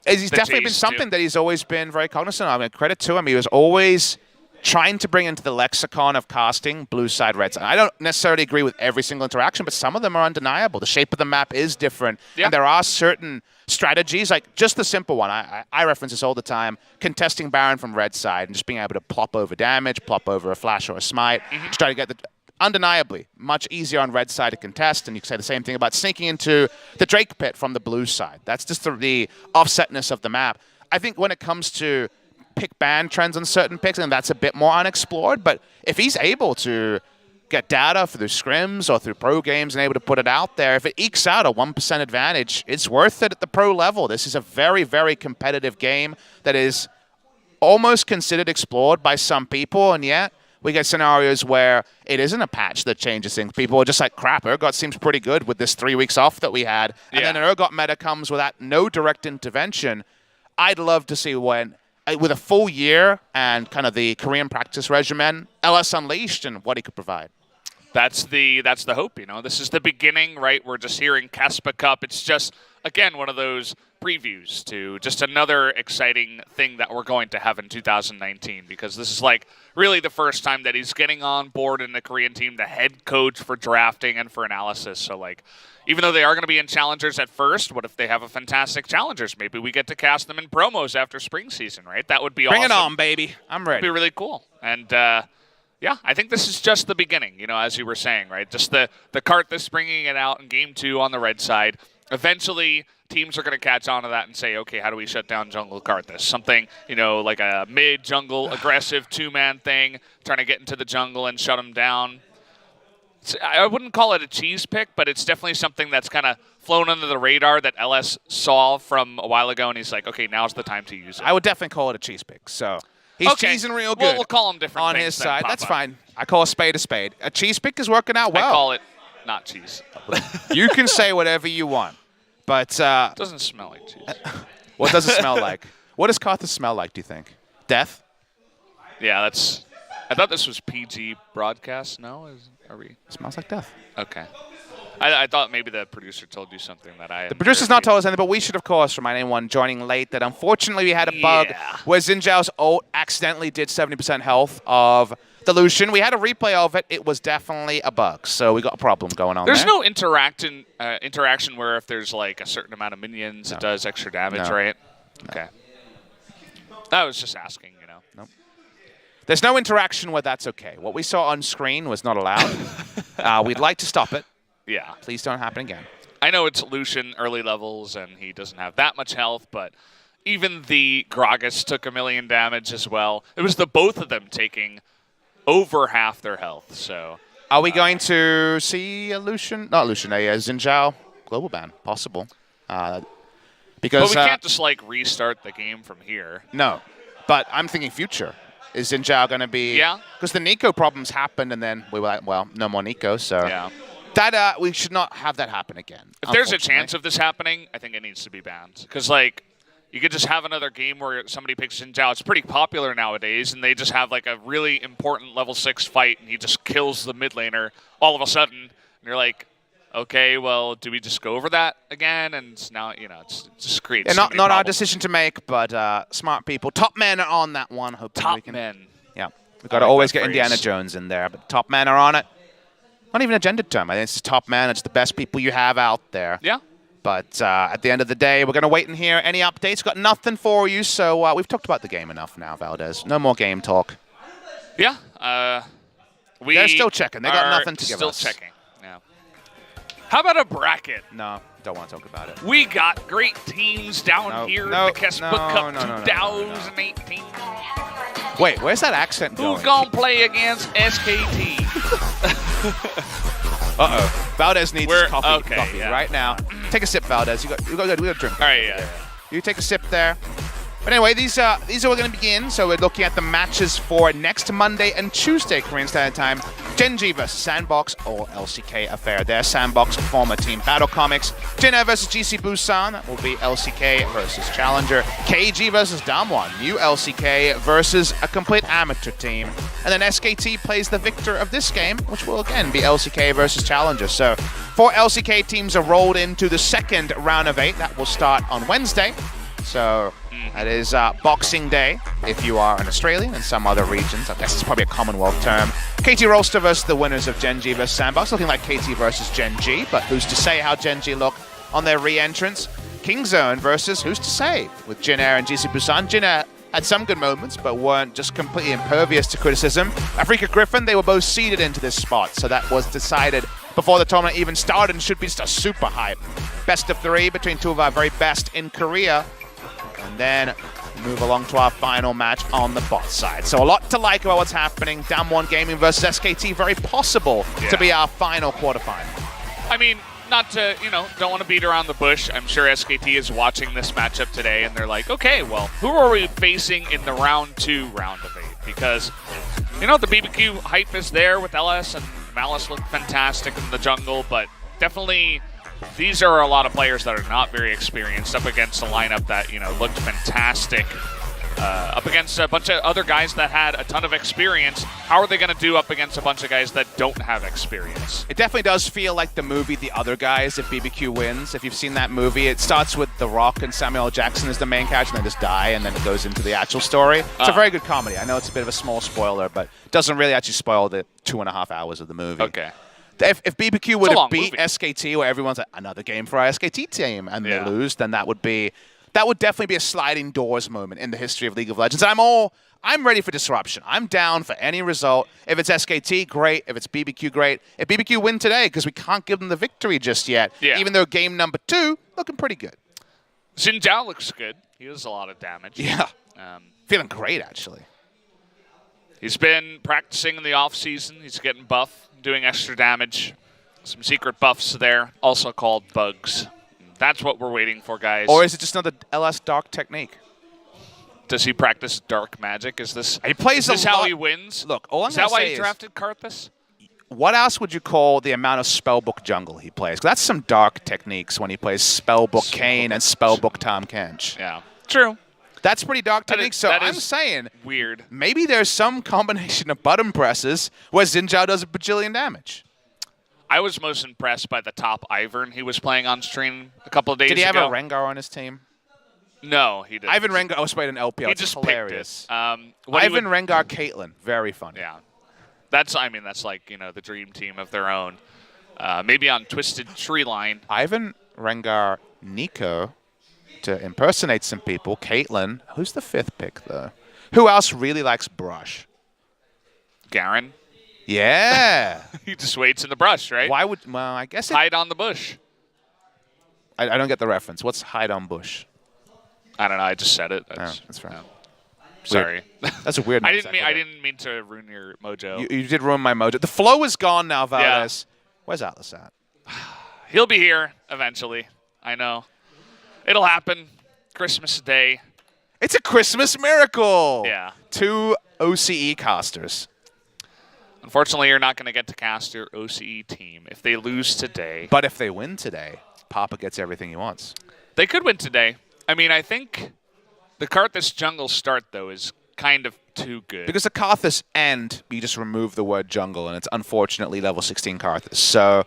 He's definitely been something that he's always been very cognizant of. I mean, credit to him. He was always trying to bring into the lexicon of casting blue side, red side. I don't necessarily agree with every single interaction, but some of them are undeniable. The shape of the map is different, and there are certain strategies, like just the simple one. I reference this all the time, contesting Baron from red side and just being able to plop over damage, plop over a flash or a smite, to try to get the... Undeniably, much easier on red side to contest, and you can say the same thing about sneaking into the Drake pit from the blue side. That's just the offsetness of the map. I think when it comes to pick ban trends on certain picks, and that's a bit more unexplored, but if he's able to get data through scrims or through pro games and able to put it out there, if it ekes out a 1% advantage, it's worth it at the pro level. This is a very, very competitive game that is almost considered explored by some people, and yet we get scenarios where it isn't a patch that changes things. People are just like, crap, Urgot seems pretty good with this 3 weeks off that we had. And then an Urgot meta comes without no direct intervention. I'd love to see when, with a full year and kind of the Korean practice regimen, LS Unleashed and what he could provide. That's the hope, you know. This is the beginning, right? We're just hearing KeSPA Cup. It's just, again, one of those previews to just another exciting thing that we're going to have in 2019, because this is like really the first time that he's getting on board in the Korean team, the head coach for drafting and for analysis. So like, even though they are going to be in challengers at first, what if they have a fantastic challengers? Maybe we get to cast them in promos after spring season, right? That would be awesome. Bring it on, baby. I'm ready. It'd be really cool. And yeah, I think this is just the beginning, you know, as you were saying, right? Just the Karthus bringing it out in game 2 on the red side. Eventually, teams are going to catch on to that and say, okay, how do we shut down jungle Karthus? Something, you know, like a mid-jungle aggressive 2-man thing, trying to get into the jungle and shut them down. I wouldn't call it a cheese pick, but it's definitely something that's kind of flown under the radar that LS saw from a while ago, and he's like, okay, now's the time to use it. I would definitely call it a cheese pick, so... He's cheesing real good. Well, we'll call him different on things his side. Papa. That's fine. I call a spade a spade. A cheese pick is working out well. I call it not cheese. You can say whatever you want, but it doesn't smell like cheese. What does it smell like? What does Karthus smell like, do you think? Death? Yeah, that's... I thought this was PG broadcast. No? Are we... It smells like death. Okay. I thought maybe the producer told you something that I... The producer's not told us anything, but we should, of course, remind anyone joining late that unfortunately we had a bug where Xin Zhao's ult accidentally did 70% health of the Lucian. We had a replay of it. It was definitely a bug, so we got a problem going on There's there. no interaction where if there's like a certain amount of minions, it does extra damage, right? Okay. I was just asking, you know. Nope. There's no interaction where that's okay. What we saw on screen was not allowed. We'd like to stop it. Yeah. Please don't happen again. I know it's Lucian early levels, and he doesn't have that much health, but even the Gragas took 1 million damage as well. It was the both of them taking over half their health, so... Are we going to see a Lucian? Not Lucian, a Xin Zhao global ban. Possible. Because, but we can't just, like, restart the game from here. No. But I'm thinking future. Is Xin Zhao going to be... Yeah. Because the Nico problems happened, and then we were like, well, no more Nico, so... Yeah. That we should not have that happen again. If there's a chance of this happening, I think it needs to be banned. Because, like, you could just have another game where somebody picks Xin Zhao. It's pretty popular nowadays, and they just have, like, a really important level 6 fight, and he just kills the mid laner all of a sudden. And you're like, okay, well, do we just go over that again? And now, you know, it's just creates not our decision to make, but smart people. Top men are on that one. Hopefully top we can, men. Yeah. We've got to always get Indiana Jones in there, but top men are on it. Not even a gender term. I think it's top man. It's the best people you have out there. Yeah. But at the end of the day, we're going to wait and hear any updates. Got nothing for you, so we've talked about the game enough now, Valdez. No more game talk. Yeah. They're still checking. They got nothing to give us. Still checking. Yeah. How about a bracket? No, don't want to talk about it. We got great teams down here in the KeSPA Cup 2018. Wait, where's that accent going? Who's gonna play against SKT? Uh-oh. Valdez needs his coffee yeah. right now. Take a sip, Valdez. We got to drink. All right, yeah. You take a sip there. But anyway, these are going to begin. So we're looking at the matches for next Monday and Tuesday, Korean Standard Time. Gen.G versus Sandbox, or LCK affair there. Sandbox, former team Battle Comics. Jinna versus GC Busan, that will be LCK versus Challenger. KG versus Damwon, new LCK versus a complete amateur team. And then SKT plays the victor of this game, which will again be LCK versus Challenger. So 4 LCK teams are rolled into the second round of 8. That will start on Wednesday. So that is Boxing Day if you are an Australian and some other regions. I guess it's probably a Commonwealth term. KT Rolster versus the winners of Gen.G versus Sandbox. Looking like KT versus Gen.G, but who's to say how Gen.G look on their re-entrance? Kingzone versus who's to say with Jin Air and GC Busan. Jin Air had some good moments, but weren't just completely impervious to criticism. Afrika Griffin, they were both seeded into this spot, so that was decided before the tournament even started and should be just a super hype. Best of 3 between 2 of our very best in Korea. And then move along to our final match on the bot side. So a lot to like about what's happening. Damwon Gaming versus SKT, very possible to be our final quarterfinal. I mean, not to, don't want to beat around the bush. I'm sure SKT is watching this matchup today, and they're like, okay, well, who are we facing in the round of 8? Because, the BBQ hype is there with LS, and Malice looked fantastic in the jungle, but definitely these are a lot of players that are not very experienced up against a lineup that, looked fantastic. Up against a bunch of other guys that had a ton of experience. How are they going to do up against a bunch of guys that don't have experience? It definitely does feel like the movie The Other Guys if BBQ wins. If you've seen that movie, it starts with The Rock and Samuel L. Jackson as the main character and then just die, and then it goes into the actual story. It's a very good comedy. I know it's a bit of a small spoiler, but it doesn't really actually spoil the 2.5 hours of the movie. Okay. If BBQ would have beat SKT, where everyone's like, another game for our SKT team, and they lose, then that would definitely be a sliding doors moment in the history of League of Legends. I'm ready for disruption. I'm down for any result. If it's SKT, great. If it's BBQ, great. If BBQ win today, because we can't give them the victory just yet, even though game number 2 looking pretty good. Xin Zhao looks good. He does a lot of damage. Yeah. Feeling great, actually. He's been practicing in the off-season. He's getting buff, doing extra damage. Some secret buffs there, also called bugs. That's what we're waiting for, guys. Or is it just another LS Dark technique? Does he practice dark magic? Is this how he wins? Look, all I'm is that why say he drafted Karthus? What else would you call the amount of Spellbook jungle he plays? 'Cause that's some dark techniques when he plays Spellbook Kane and Spellbook Tahm Kench. Yeah, true. That's pretty dark technique. So I'm saying weird. Maybe there's some combination of button presses where Xin Zhao does a bajillion damage. I was most impressed by the top Ivern he was playing on stream a couple of days ago. Did he have a Rengar on his team? No, he didn't. Ivan Rengar was played in LPL. He It's just hilarious. picked it. Ivan Rengar, Caitlyn, very funny. Yeah, that's like the dream team of their own. Maybe on Twisted Tree Line. Ivan Rengar, Nico to impersonate some people. Caitlyn, who's the 5th pick though? Who else really likes brush? Garen. Yeah. He just waits in the brush, right? Why would? Well, I guess hide on the bush. I don't get the reference. What's hide on bush? I don't know. I just said it. That's fair. No. Sorry. That's a weird. I didn't mean to ruin your mojo. You did ruin my mojo. The flow is gone now, Valdez. Yeah. Where's Atlas at? He'll be here eventually. I know. It'll happen. Christmas Day. It's a Christmas miracle. Yeah. 2 OCE casters. Unfortunately, you're not going to get to cast your OCE team if they lose today. But if they win today, Papa gets everything he wants. They could win today. I mean, I think the Karthus jungle start, though, is kind of too good. Because the Karthus end, you just remove the word jungle, and it's unfortunately level 16 Karthus. So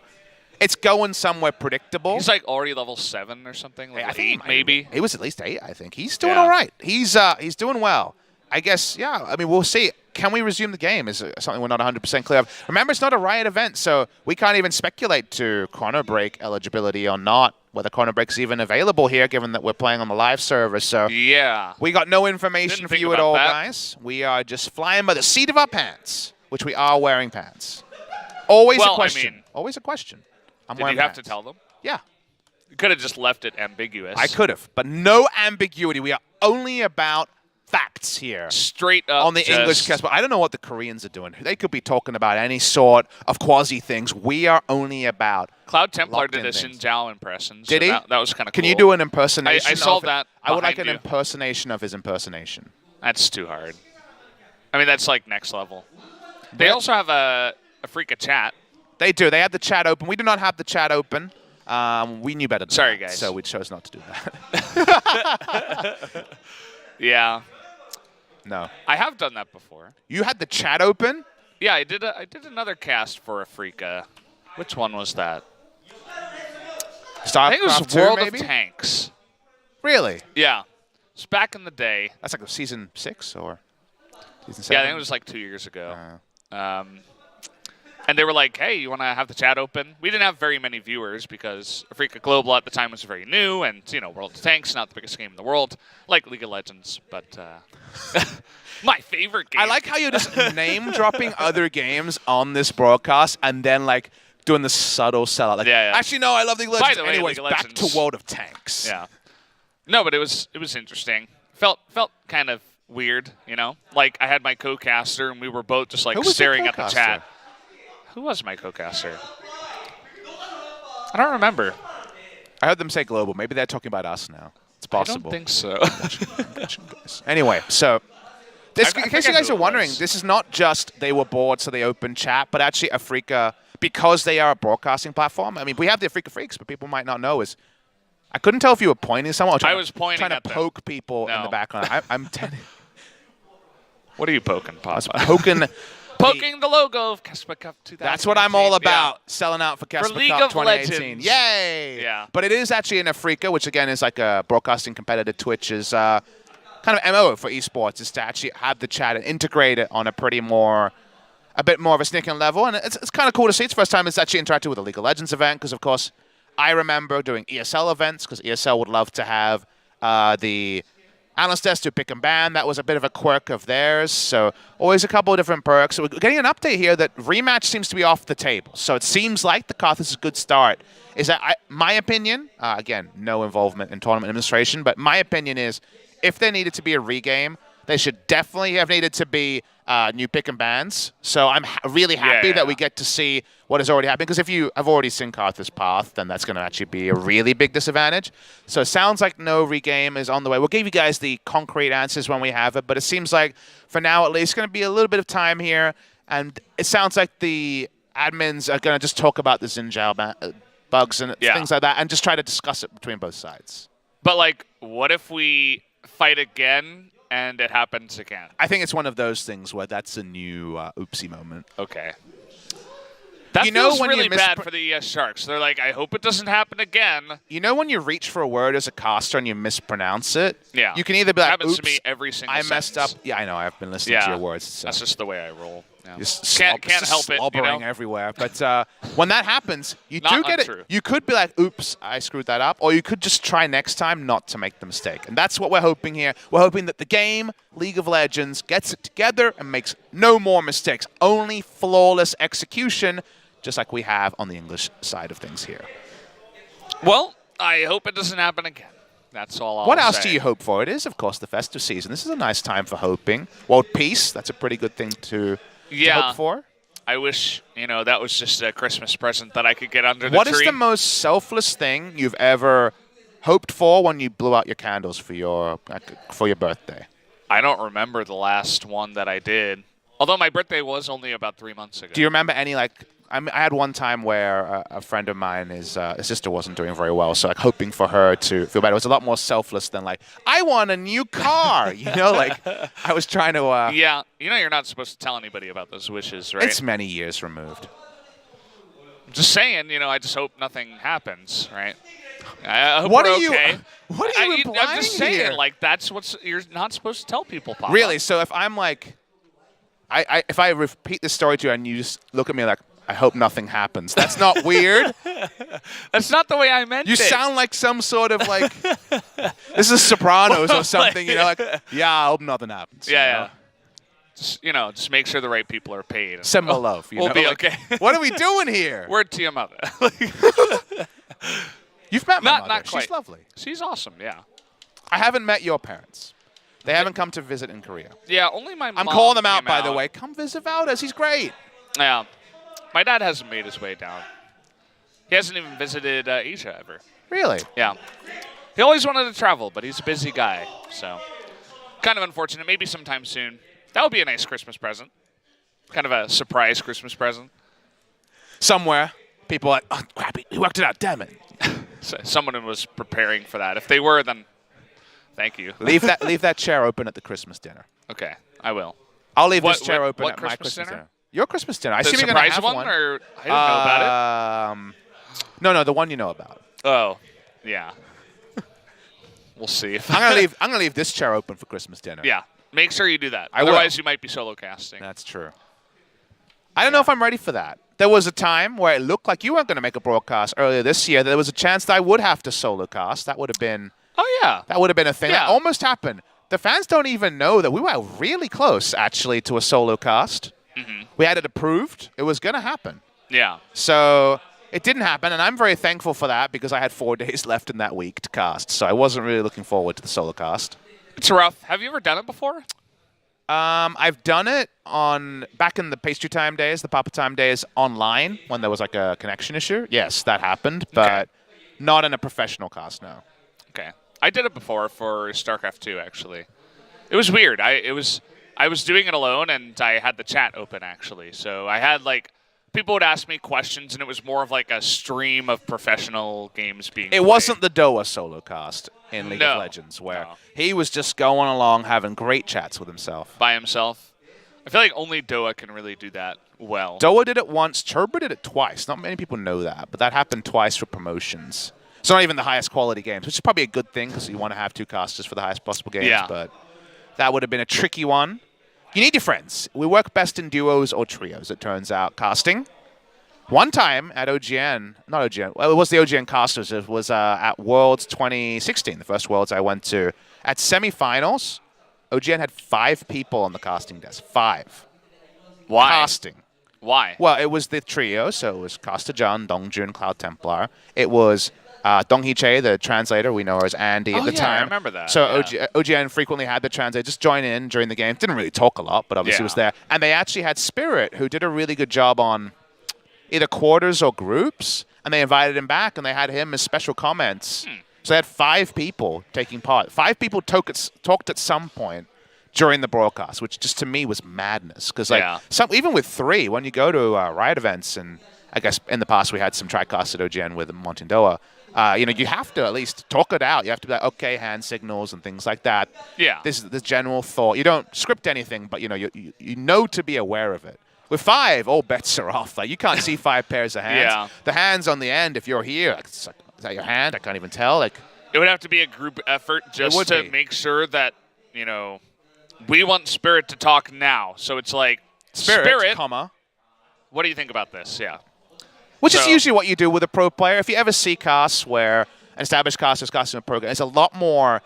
it's going somewhere predictable. He's like already level 7 or something. Like 8, maybe. He was at least 8, I think. He's doing all right. He's doing well. I guess, yeah. I mean, we'll see. Can we resume the game is something we're not 100% clear of. Remember, it's not a Riot event, so we can't even speculate to Chrono Break eligibility or not, whether Chrono Break is even available here, given that we're playing on the live server. So yeah, we got no information for you at all, guys. We are just flying by the seat of our pants, which we are wearing pants. Always a question. I mean, always a question. Did you have to tell them? Yeah. You could have just left it ambiguous. I could have, but no ambiguity. We are only about facts here. Straight up On the English KeSPA. I don't know what the Koreans are doing. They could be talking about any sort of quasi things. We are only about Cloud Templar did a things. Xin Zhao impression. Did he? That was kind of cool. Can you do an impersonation? I saw of it? that I would like an behind you. impersonation of his impersonation. That's too hard. I mean, that's like next level. They also have a Freaka chat. They do. They have the chat open. We do not have the chat open. We knew better than Sorry, that, guys. so we chose not to do that. Yeah. No. I have done that before. You had the chat open? Yeah, I did another cast for a Freaka. Which one was that? StarCraft I think it was 2, World maybe? of Tanks. Really? Yeah. It's back in the day. That's like season 6 or season 7? Yeah, I think it was like 2 years ago. And they were like, hey, you want to have the chat open? We didn't have very many viewers because Africa Global at the time was very new, and, you know, World of Tanks, not the biggest game in the world, like League of Legends, but my favorite game. I like how you're just name-dropping other games on this broadcast and then, like, doing the subtle sellout. Like, Yeah. Actually, no, I love League of By Legends. the way, Anyways, League of back Legends. to World of Tanks. Yeah. No, but it was interesting. Felt kind of weird, you know? Like, I had my co-caster, and we were both just, like, Who was your staring at the co-caster? chat. Who was my co-caster? I don't remember. I heard them say global. Maybe they're talking about us now. It's I possible. don't think so. Anyway, so this, I in case you forget guys who are it wondering, was. this is not just they were bored so they opened chat, but actually Africa, because they are a broadcasting platform. I mean, we have the Africa Freaks, but people might not know is. I couldn't tell if you were pointing at someone or I was pointing trying at to them. poke people in No. the background. I'm telling you, What are you poking, I was Papa? poking. Poking the logo of KeSPA Cup 2018. That's what I'm all about, selling out for KeSPA League Cup of 2018. Legends. Yay! Yeah. But it is actually in Africa, which again is like a broadcasting competitor. Twitch's kind of MO for esports is to actually have the chat and integrate it on a bit more of a sneaking level. And it's kind of cool to see. It's the first time it's actually interacted with a League of Legends event because, of course, I remember doing ESL events because ESL would love to have the analyst desk to pick and ban. That was a bit of a quirk of theirs. So always a couple of different perks. So we're getting an update here that rematch seems to be off the table. So it seems like the Karthus is a good start. Is that my opinion? Again, no involvement in tournament administration, but my opinion is if there needed to be a regame, they should definitely have needed to be new pick and bans. So I'm really happy that we get to see what has already happened. Because if you have already seen Karthus' path, then that's going to actually be a really big disadvantage. So it sounds like no regame is on the way. We'll give you guys the concrete answers when we have it. But it seems like, for now at least, it's going to be a little bit of time here. And it sounds like the admins are going to just talk about the Xin Zhao bugs and things like that and just try to discuss it between both sides. But, like, what if we fight again and it happens again? I think it's one of those things where that's a new oopsie moment. Okay. That You know feels when you really bad for the ES Sharks. They're like, I hope it doesn't happen again. You know when you reach for a word as a caster and you mispronounce it? Yeah. You can either be like, happens oops, to me every single I messed up. sentence. Yeah, I know. I've been listening to your words. So. That's just the way I roll. Yeah. Just Can't help it, you slobbering know? everywhere. But when that happens, you Not do get untrue. it. You could be like, oops, I screwed that up. Or you could just try next time not to make the mistake. And that's what we're hoping here. We're hoping that the game, League of Legends, gets it together and makes no more mistakes. Only flawless execution, just like we have on the English side of things here. Well, I hope it doesn't happen again. That's all I'll What else say. do you hope for? It is, of course, the festive season. This is a nice time for hoping. World peace, that's a pretty good thing to hope for. I wish, that was just a Christmas present that I could get under the What tree. is the most selfless thing you've ever hoped for when you blew out your candles for your birthday? I don't remember the last one that I did. Although my birthday was only about 3 months ago. Do you remember any, I had one time where a friend of mine, his sister wasn't doing very well, so hoping for her to feel better. It was a lot more selfless than I want a new car, I was trying to... Yeah, you're not supposed to tell anybody about those wishes, right? It's many years removed. I'm just saying, I just hope nothing happens, right? I hope What we're are you? okay. What are you implying I'm just saying, here? that's you're not supposed to tell people, Papa. Really? So if I'm if I repeat this story to you and you just look at me like, I hope nothing happens. That's not weird. That's not the way I meant You it. sound like some sort of this is Sopranos or something. Yeah, I hope nothing happens. Yeah. Just, just make sure the right people are paid. and Send my love. We'll be okay. What are we doing here? Word to your mother. You've met my Not mother. quite. She's lovely. She's awesome, yeah. I haven't met your parents. They haven't come to visit in Korea. Yeah, only my mom I'm calling them out, came by the way. Come visit Valdez. He's great. Yeah. My dad hasn't made his way down. He hasn't even visited Asia ever. Really? Yeah. He always wanted to travel, but he's a busy guy, so kind of unfortunate. Maybe sometime soon. That would be a nice Christmas present. Kind of a surprise Christmas present. Somewhere, people are like, oh, crap, he worked it out, damn it. So someone was preparing for that. If they were, then thank you. Leave that chair open at the Christmas dinner. Okay, I will. I'll leave this chair open what at my Christmas Christmas dinner? dinner. Your Christmas dinner. I The assume you're going to surprise have one, one. or I didn't know about No, the one you know about. it. Oh, yeah. We'll see. If I'm gonna leave this chair open for Christmas dinner. Yeah, make sure you do that. I will. Otherwise, you might be solo casting. That's true. I don't know if I'm ready for that. There was a time where it looked like you weren't going to make a broadcast earlier this year. There was a chance that I would have to solo cast. That would have been Oh yeah. a thing. Yeah. That almost happened. The fans don't even know that we were really close, actually, to a solo cast. We had it approved. It was going to happen. Yeah. So it didn't happen, and I'm very thankful for that because I had 4 days left in that week to cast. So I wasn't really looking forward to the solo cast. It's rough. Have you ever done it before? I've done it back in the Pastry Time days, the Papa Time days, online when there was like a connection issue. Yes, that happened, but not in a professional cast, no. Okay. I did it before for StarCraft 2, actually. It was weird. I was doing it alone, and I had the chat open, actually. So I had, like, people would ask me questions, and it was more of, like, a stream of professional games being It played. wasn't the Doa solo cast in League No. of Legends, where No. he was just going along having great chats with himself. By himself. I feel like only Doa can really do that well. Doa did it once. Cherba did it twice. Not many people know that, but that happened twice for promotions. It's not even the highest quality games, which is probably a good thing because you want to have 2 casters for the highest possible games, Yeah. but that would have been a tricky one. You need your friends. We work best in duos or trios, it turns out, casting. One time at OGN, not OGN, well, it was the OGN casters. It was at Worlds 2016, the first Worlds I went to. At semifinals, OGN had 5 people on the casting desk. 5. Why? Casting. Why? Well, it was the trio, so it was Caster John, Dongjun, Cloud Templar. It was Dong Hee Che, the translator, we know her as Andy at the yeah, I time. remember that, So yeah. OGN frequently had the translator just join in during the game. Didn't really talk a lot, but obviously Yeah. was there. And they actually had Spirit, who did a really good job on either quarters or groups, and they invited him back, and they had him as special comments. So they had 5 people taking part. 5 people talked at some point during the broadcast, which just to me was madness. Because like even with 3, when you go to Riot events, and I guess in the past we had some tri-cast at OGN with Montindoa, you have to at least talk it out. You have to be like, okay, hand signals and things like that. Yeah. This is the general thought. You don't script anything, but you know to be aware of it. With 5, all bets are off. Like you can't see 5 pairs of hands. Yeah. The hands on the end, if you're here, like, is that your hand? I can't even tell. Like It would have to be a group effort just to make sure that, we want Spirit to talk now. So it's like, Spirit, comma. what do you think about this? Yeah. Which is usually what you do with a pro player. If you ever see casts where an established caster is casting a program, there's a lot more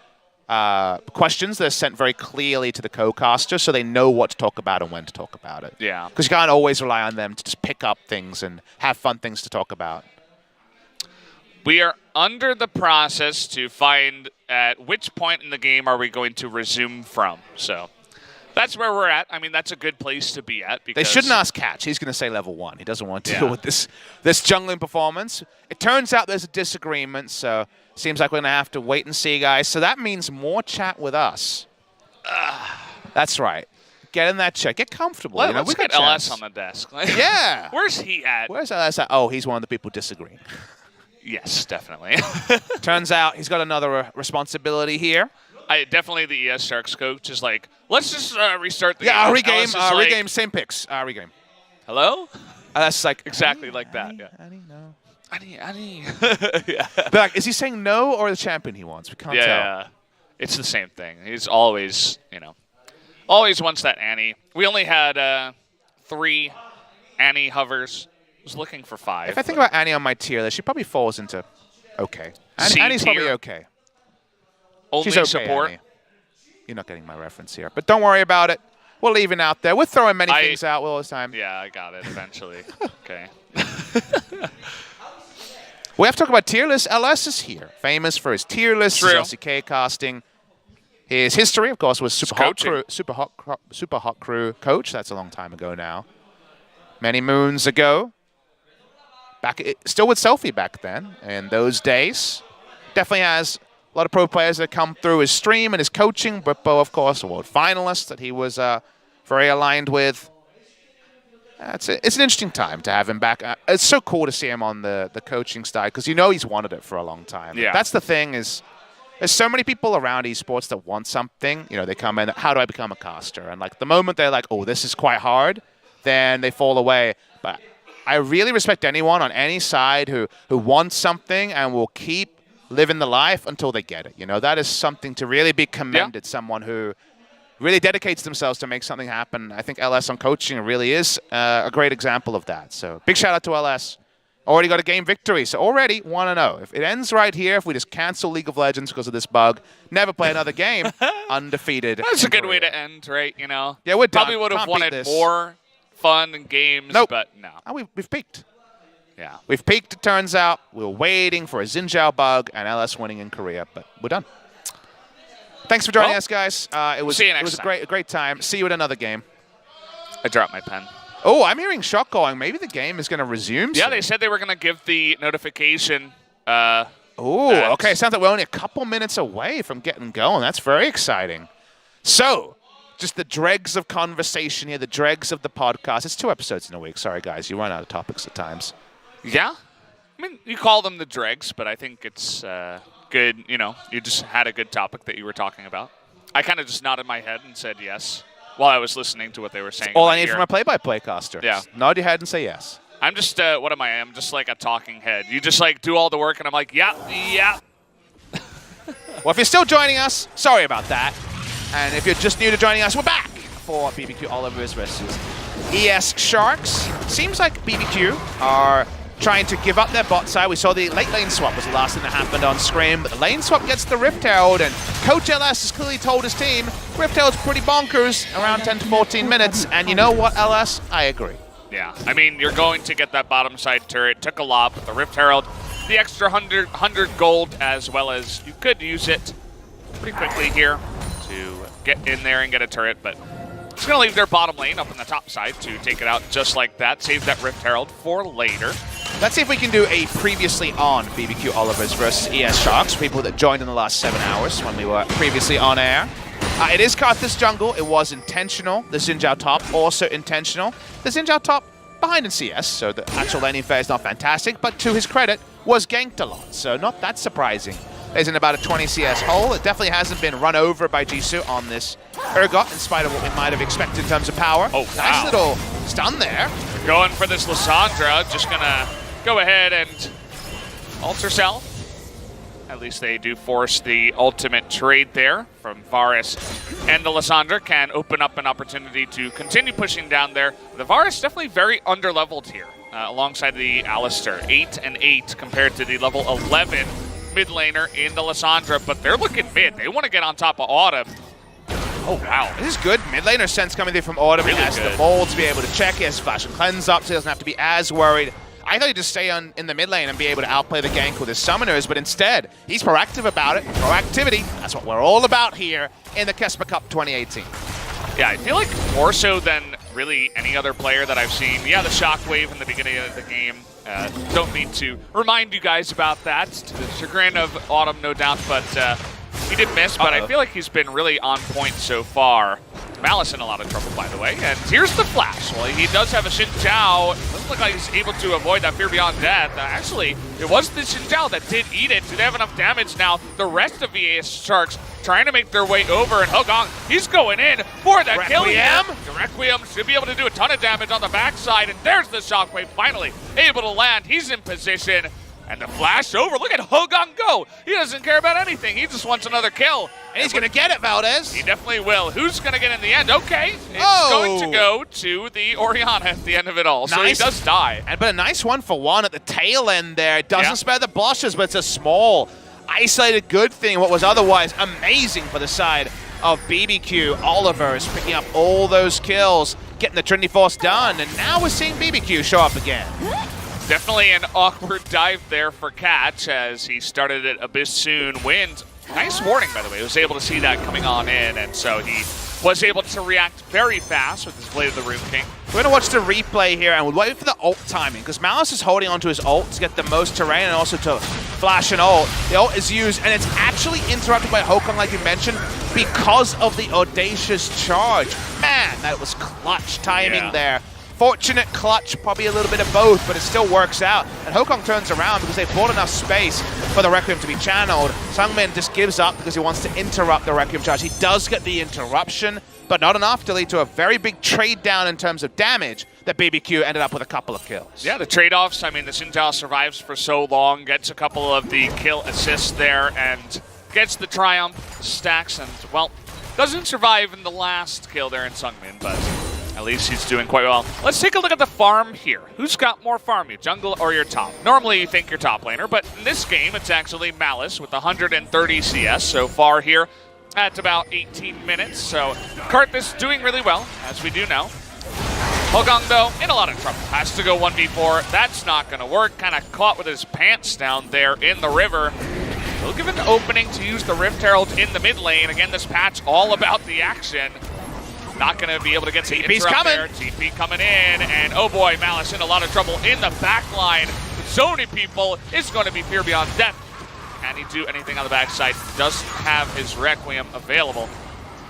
questions that are sent very clearly to the co-caster so they know what to talk about and when to talk about it. Yeah. Because you can't always rely on them to just pick up things and have fun things to talk about. We are under the process to find at which point in the game are we going to resume from. So that's where we're at. I mean, that's a good place to be at. Because They shouldn't ask Catch. He's going to say level 1. He doesn't want to deal with this jungling performance. It turns out there's a disagreement, so seems like we're going to have to wait and see, guys. So that means more chat with us. That's right. Get in that chat. Get comfortable. Let's we get got LS chance. on the desk. Yeah. Where's he at? Where's LS at? Oh, he's one of the people disagreeing. Yes, definitely. Turns out he's got another responsibility here. Definitely the ES Sharks coach is like, let's just restart the Yeah, game. regame. LS is like, Regame. Same picks. Regame. Hello? That's like Exactly like that. Yeah. Annie, no. Annie. Yeah. But like, is he saying no or the champion he wants? We can't tell. Yeah. It's the same thing. He's always, always wants that Annie. We only had 3 Annie hovers. I was looking for 5. If I think about Annie on my tier list, she probably falls into okay. C Annie's probably tier. okay. only She's okay, support. Annie. You're not getting my reference here. But don't worry about it. We're leaving out there. We're throwing many things out all the time. Yeah, I got it eventually. Okay. We have to talk about tier list. LS is here. Famous for his tier list, his True. LCK casting. His history, of course, was Super coaching. Hot Crew coach. That's a long time ago now. Many moons ago. Still with Selfie back then. In those days, definitely has a lot of pro players that come through his stream and his coaching. Britbo, of course, a world finalist that he was very aligned with. It's an interesting time to have him back. It's so cool to see him on the coaching side because he's wanted it for a long time. Yeah. That's the thing is there's so many people around esports that want something. They come in, how do I become a caster? And like the moment they're like, oh, this is quite hard, then they fall away. But I really respect anyone on any side who wants something and will keep living the life until they get it. That is something to really be commended. Yeah. Someone who really dedicates themselves to make something happen. I think LS on coaching really is a great example of that. So big shout out to LS. Already got a game victory, so already 1-0. If it ends right here, if we just cancel League of Legends because of this bug, never play another game, undefeated. That's a good way to end, right? Yeah, we're done. Probably would have wanted more fun and games, but no. We've peaked. Yeah. We've peaked, it turns out. We were waiting for a Xin Zhao bug and LS winning in Korea, but we're done. Thanks for joining us, guys. It was a great time. See you at another game. I dropped my pen. Oh, I'm hearing shot going. Maybe the game is going to resume soon. Yeah, they said they were going to give the notification. Okay. Sounds like we're only a couple minutes away from getting going. That's very exciting. So, just the dregs of conversation here, the dregs of the podcast. It's 2 episodes in a week. Sorry, guys. You run out of topics at times. Yeah. I mean, you call them the dregs, but I think it's good. You just had a good topic that you were talking about. I kind of just nodded my head and said yes while I was listening to what they were saying. All I need from a play-by-play caster. Yeah. Nod your head and say yes. I'm just, what am I? I'm just like a talking head. You just like do all the work and I'm like, yeah. Well, if you're still joining us, sorry about that. And if you're just new to joining us, we're back for BBQ Olivers versus ES Sharks. Seems like BBQ are trying to give up their bot side. We saw the late lane swap was the last thing that happened on screen, but the lane swap gets the Rift Herald, and Coach LS has clearly told his team, Rift Herald's pretty bonkers, around 10 to 14 minutes, and you know what, LS? I agree. Yeah, I mean, you're going to get that bottom side turret. Took a lot, but the Rift Herald, the extra 100 gold, as well as you could use it pretty quickly here to get in there and get a turret, but it's going to leave their bottom lane up in the top side to take it out just like that. Save that Rift Herald for later. Let's see if we can do a previously on BBQ Olivers versus ES Sharks, people that joined in the last 7 hours when we were previously on air. It is Karthus jungle. It was intentional. The Xin Zhao top also intentional. The Xin Zhao top behind in CS, so the actual laning fare is not fantastic, but to his credit, was ganked a lot, so not that surprising. There's in about a 20 CS hole. It definitely hasn't been run over by Jisoo on this Urgot, in spite of what we might have expected in terms of power. Oh, wow. Nice little stun there. Going for this Lissandra, just gonna go ahead and ult herself. At least they do force the ultimate trade there from Varus, and the Lissandra can open up an opportunity to continue pushing down there. The Varus definitely very underleveled here, alongside the Alistar. 8 and 8 compared to the level 11 mid laner in the Lissandra, but they're looking mid. They want to get on top of Autumn. Oh, wow. This is good. Mid laner sense coming through from Autumn. Really he has good. the ball to be able to check. He has Flash and Cleanse up, so he doesn't have to be as worried. I thought he'd just stay in the mid lane and be able to outplay the gank with his summoners, but instead, he's proactive about it. Proactivity, that's what we're all about here in the KeSPA Cup 2018. Yeah, I feel like more so than really any other player that I've seen. Yeah, the shockwave in the beginning of the game. Don't need to remind you guys about that, to the chagrin of Autumn, no doubt, but he did miss, but I feel like he's been really on point so far. Malice in a lot of trouble, by the way, and here's the flash. Well, he does have a Xin Zhao. It doesn't look like he's able to avoid that Fear Beyond Death. Actually, it was the Xin Zhao that did eat it. Did have enough damage now. The rest of the ES Sharks trying to make their way over, and Hogong, he's going in for that kill here. The Requiem should be able to do a ton of damage on the backside, and there's the Shockwave finally able to land. He's in position, and the flash over. Look at Hogong go. He doesn't care about anything. He just wants another kill. And he's going to get it, Valdez. He definitely will. Who's going to get in the end? Okay, it's going to go to the Orianna at the end of it all. So he does die. But a nice one for one at the tail end there. It doesn't spare the blushes, but it's a small, isolated good thing. What was otherwise amazing for the side of BBQ. Oliver is picking up all those kills, getting the Trinity Force done, and now we're seeing BBQ show up again. Definitely an awkward dive there for Catch as he started it a bit soon. Wind Nice warning, by the way. He was able to see that coming on in, and so he was able to react very fast with his Blade of the Rune King. We're going to watch the replay here, and we'll wait for the ult timing, because Malice is holding onto his ult to get the most terrain and also to flash an ult. The ult is used, and it's actually interrupted by Hokong, like you mentioned, because of the audacious charge. Man, that was clutch timing there. Fortunate clutch, probably a little bit of both, but it still works out. And Hokong turns around because they bought enough space for the Requiem to be channeled. Sungmin just gives up because he wants to interrupt the Requiem charge. He does get the interruption, but not enough to lead to a very big trade down in terms of damage that BBQ ended up with a couple of kills. Yeah, the trade-offs, I mean, the Xin Zhao survives for so long, gets a couple of the kill assists there, and gets the Triumph, stacks, and, well, doesn't survive in the last kill there in Sungmin, but at least he's doing quite well. Let's take a look at the farm here. Who's got more farm, your jungle or your top? Normally you think your top laner, but in this game it's actually Malice with 130 CS so far here at about 18 minutes. So Karthus doing really well, as we do know. Hokong, though, in a lot of trouble. Has to go 1v4. That's not going to work. Kind of caught with his pants down there in the river. He'll give an opening to use the Rift Herald in the mid lane. Again, this patch all about the action. Not going to be able to get the interrupt there. TP coming in, and oh boy, Malice in a lot of trouble in the back line. With so many people, it's going to be fear beyond death. Can he do anything on the backside? Doesn't have his Requiem available.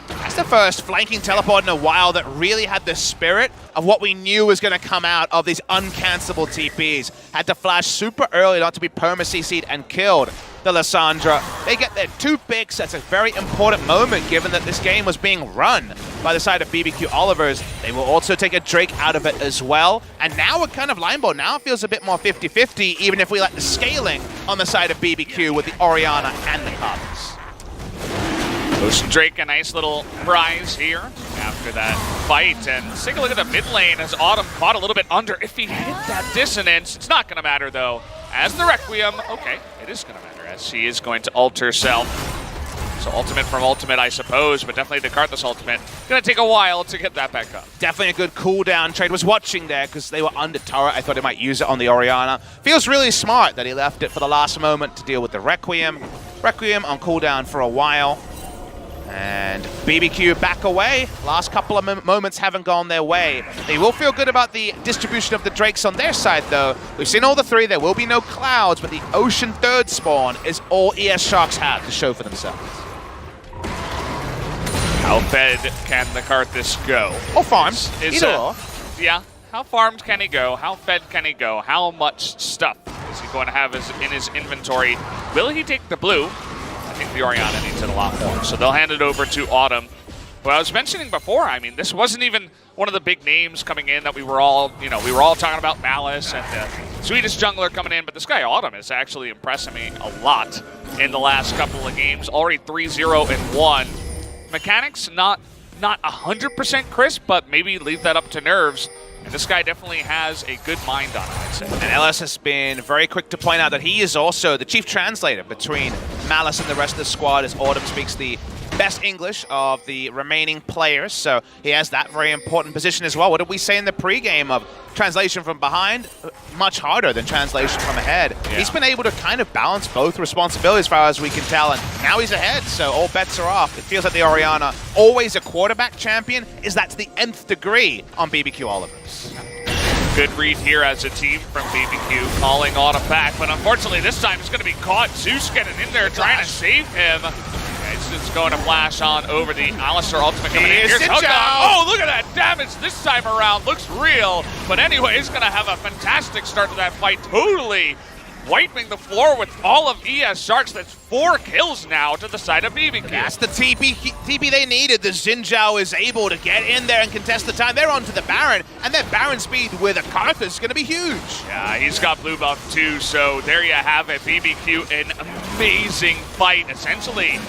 That's the first flanking teleport in a while that really had the spirit of what we knew was going to come out of these uncancelable TPs. Had to flash super early not to be perma-CC'd and killed the Lissandra. They get their 2 picks. That's a very important moment given that this game was being run by the side of BBQ Olivers. They will also take a Drake out of it as well. And now we're kind of limebo. Now it feels a bit more 50-50, even if we let the scaling on the side of BBQ with the Orianna and the Cubs. Ocean Drake, a nice little prize here after that fight. And let's take a look at the mid lane as Autumn caught a little bit under. If he hit that dissonance, it's not going to matter though. As the Requiem, okay, it is going to matter as she is going to ult herself. So ultimate from ultimate, I suppose, but definitely the Karthus ultimate. Going to take a while to get that back up. Definitely a good cooldown trade. Was watching there because they were under turret. I thought he might use it on the Orianna. Feels really smart that he left it for the last moment to deal with the Requiem. Requiem on cooldown for a while. And BBQ back away. Last couple of moments haven't gone their way. They will feel good about the distribution of the Drakes on their side, though. We've seen all the 3. There will be no clouds, but the Ocean third spawn is all ES Sharks have to show for themselves. How fed can the Karthus go? Or farms. Either or. Yeah. How farmed can he go? How fed can he go? How much stuff is he going to have in his inventory? Will he take the blue? I think the Orianna needs it a lot more. So they'll hand it over to Autumn. Well, I was mentioning before, I mean, this wasn't even one of the big names coming in that we were all talking about Malice and the Swedish jungler coming in, but this guy Autumn is actually impressing me a lot in the last couple of games. Already 3-0-1. Mechanics not 100% crisp, but maybe leave that up to nerves. And this guy definitely has a good mind on it, I'd say. And LS has been very quick to point out that he is also the chief translator between Malice and the rest of the squad, as Autumn speaks the best English of the remaining players. So he has that very important position as well. What did we say in the pregame of translation from behind? Much harder than translation from ahead. Yeah. He's been able to kind of balance both responsibilities as far as we can tell, and now he's ahead, so all bets are off. It feels like the Orianna, always a quarterback champion, is that to the nth degree on BBQ Olivers. Good read here as a team from BBQ, calling Autumn back, but unfortunately this time it's going to be caught. Zeus getting in there trying to save him. It's just going to flash on over the Alistar ultimate coming in. Here's Hokong. Oh, look at that damage this time around. Looks real. But anyway, he's going to have a fantastic start to that fight. Totally wiping the floor with all of ES Sharks. That's 4 kills now to the side of BBQ. That's the TP they needed. The Xin Zhao is able to get in there and contest the time. They're onto the Baron, and that Baron speed with a Karthus is going to be huge. Yeah, he's got blue buff too, so there you have it. BBQ, an amazing fight, essentially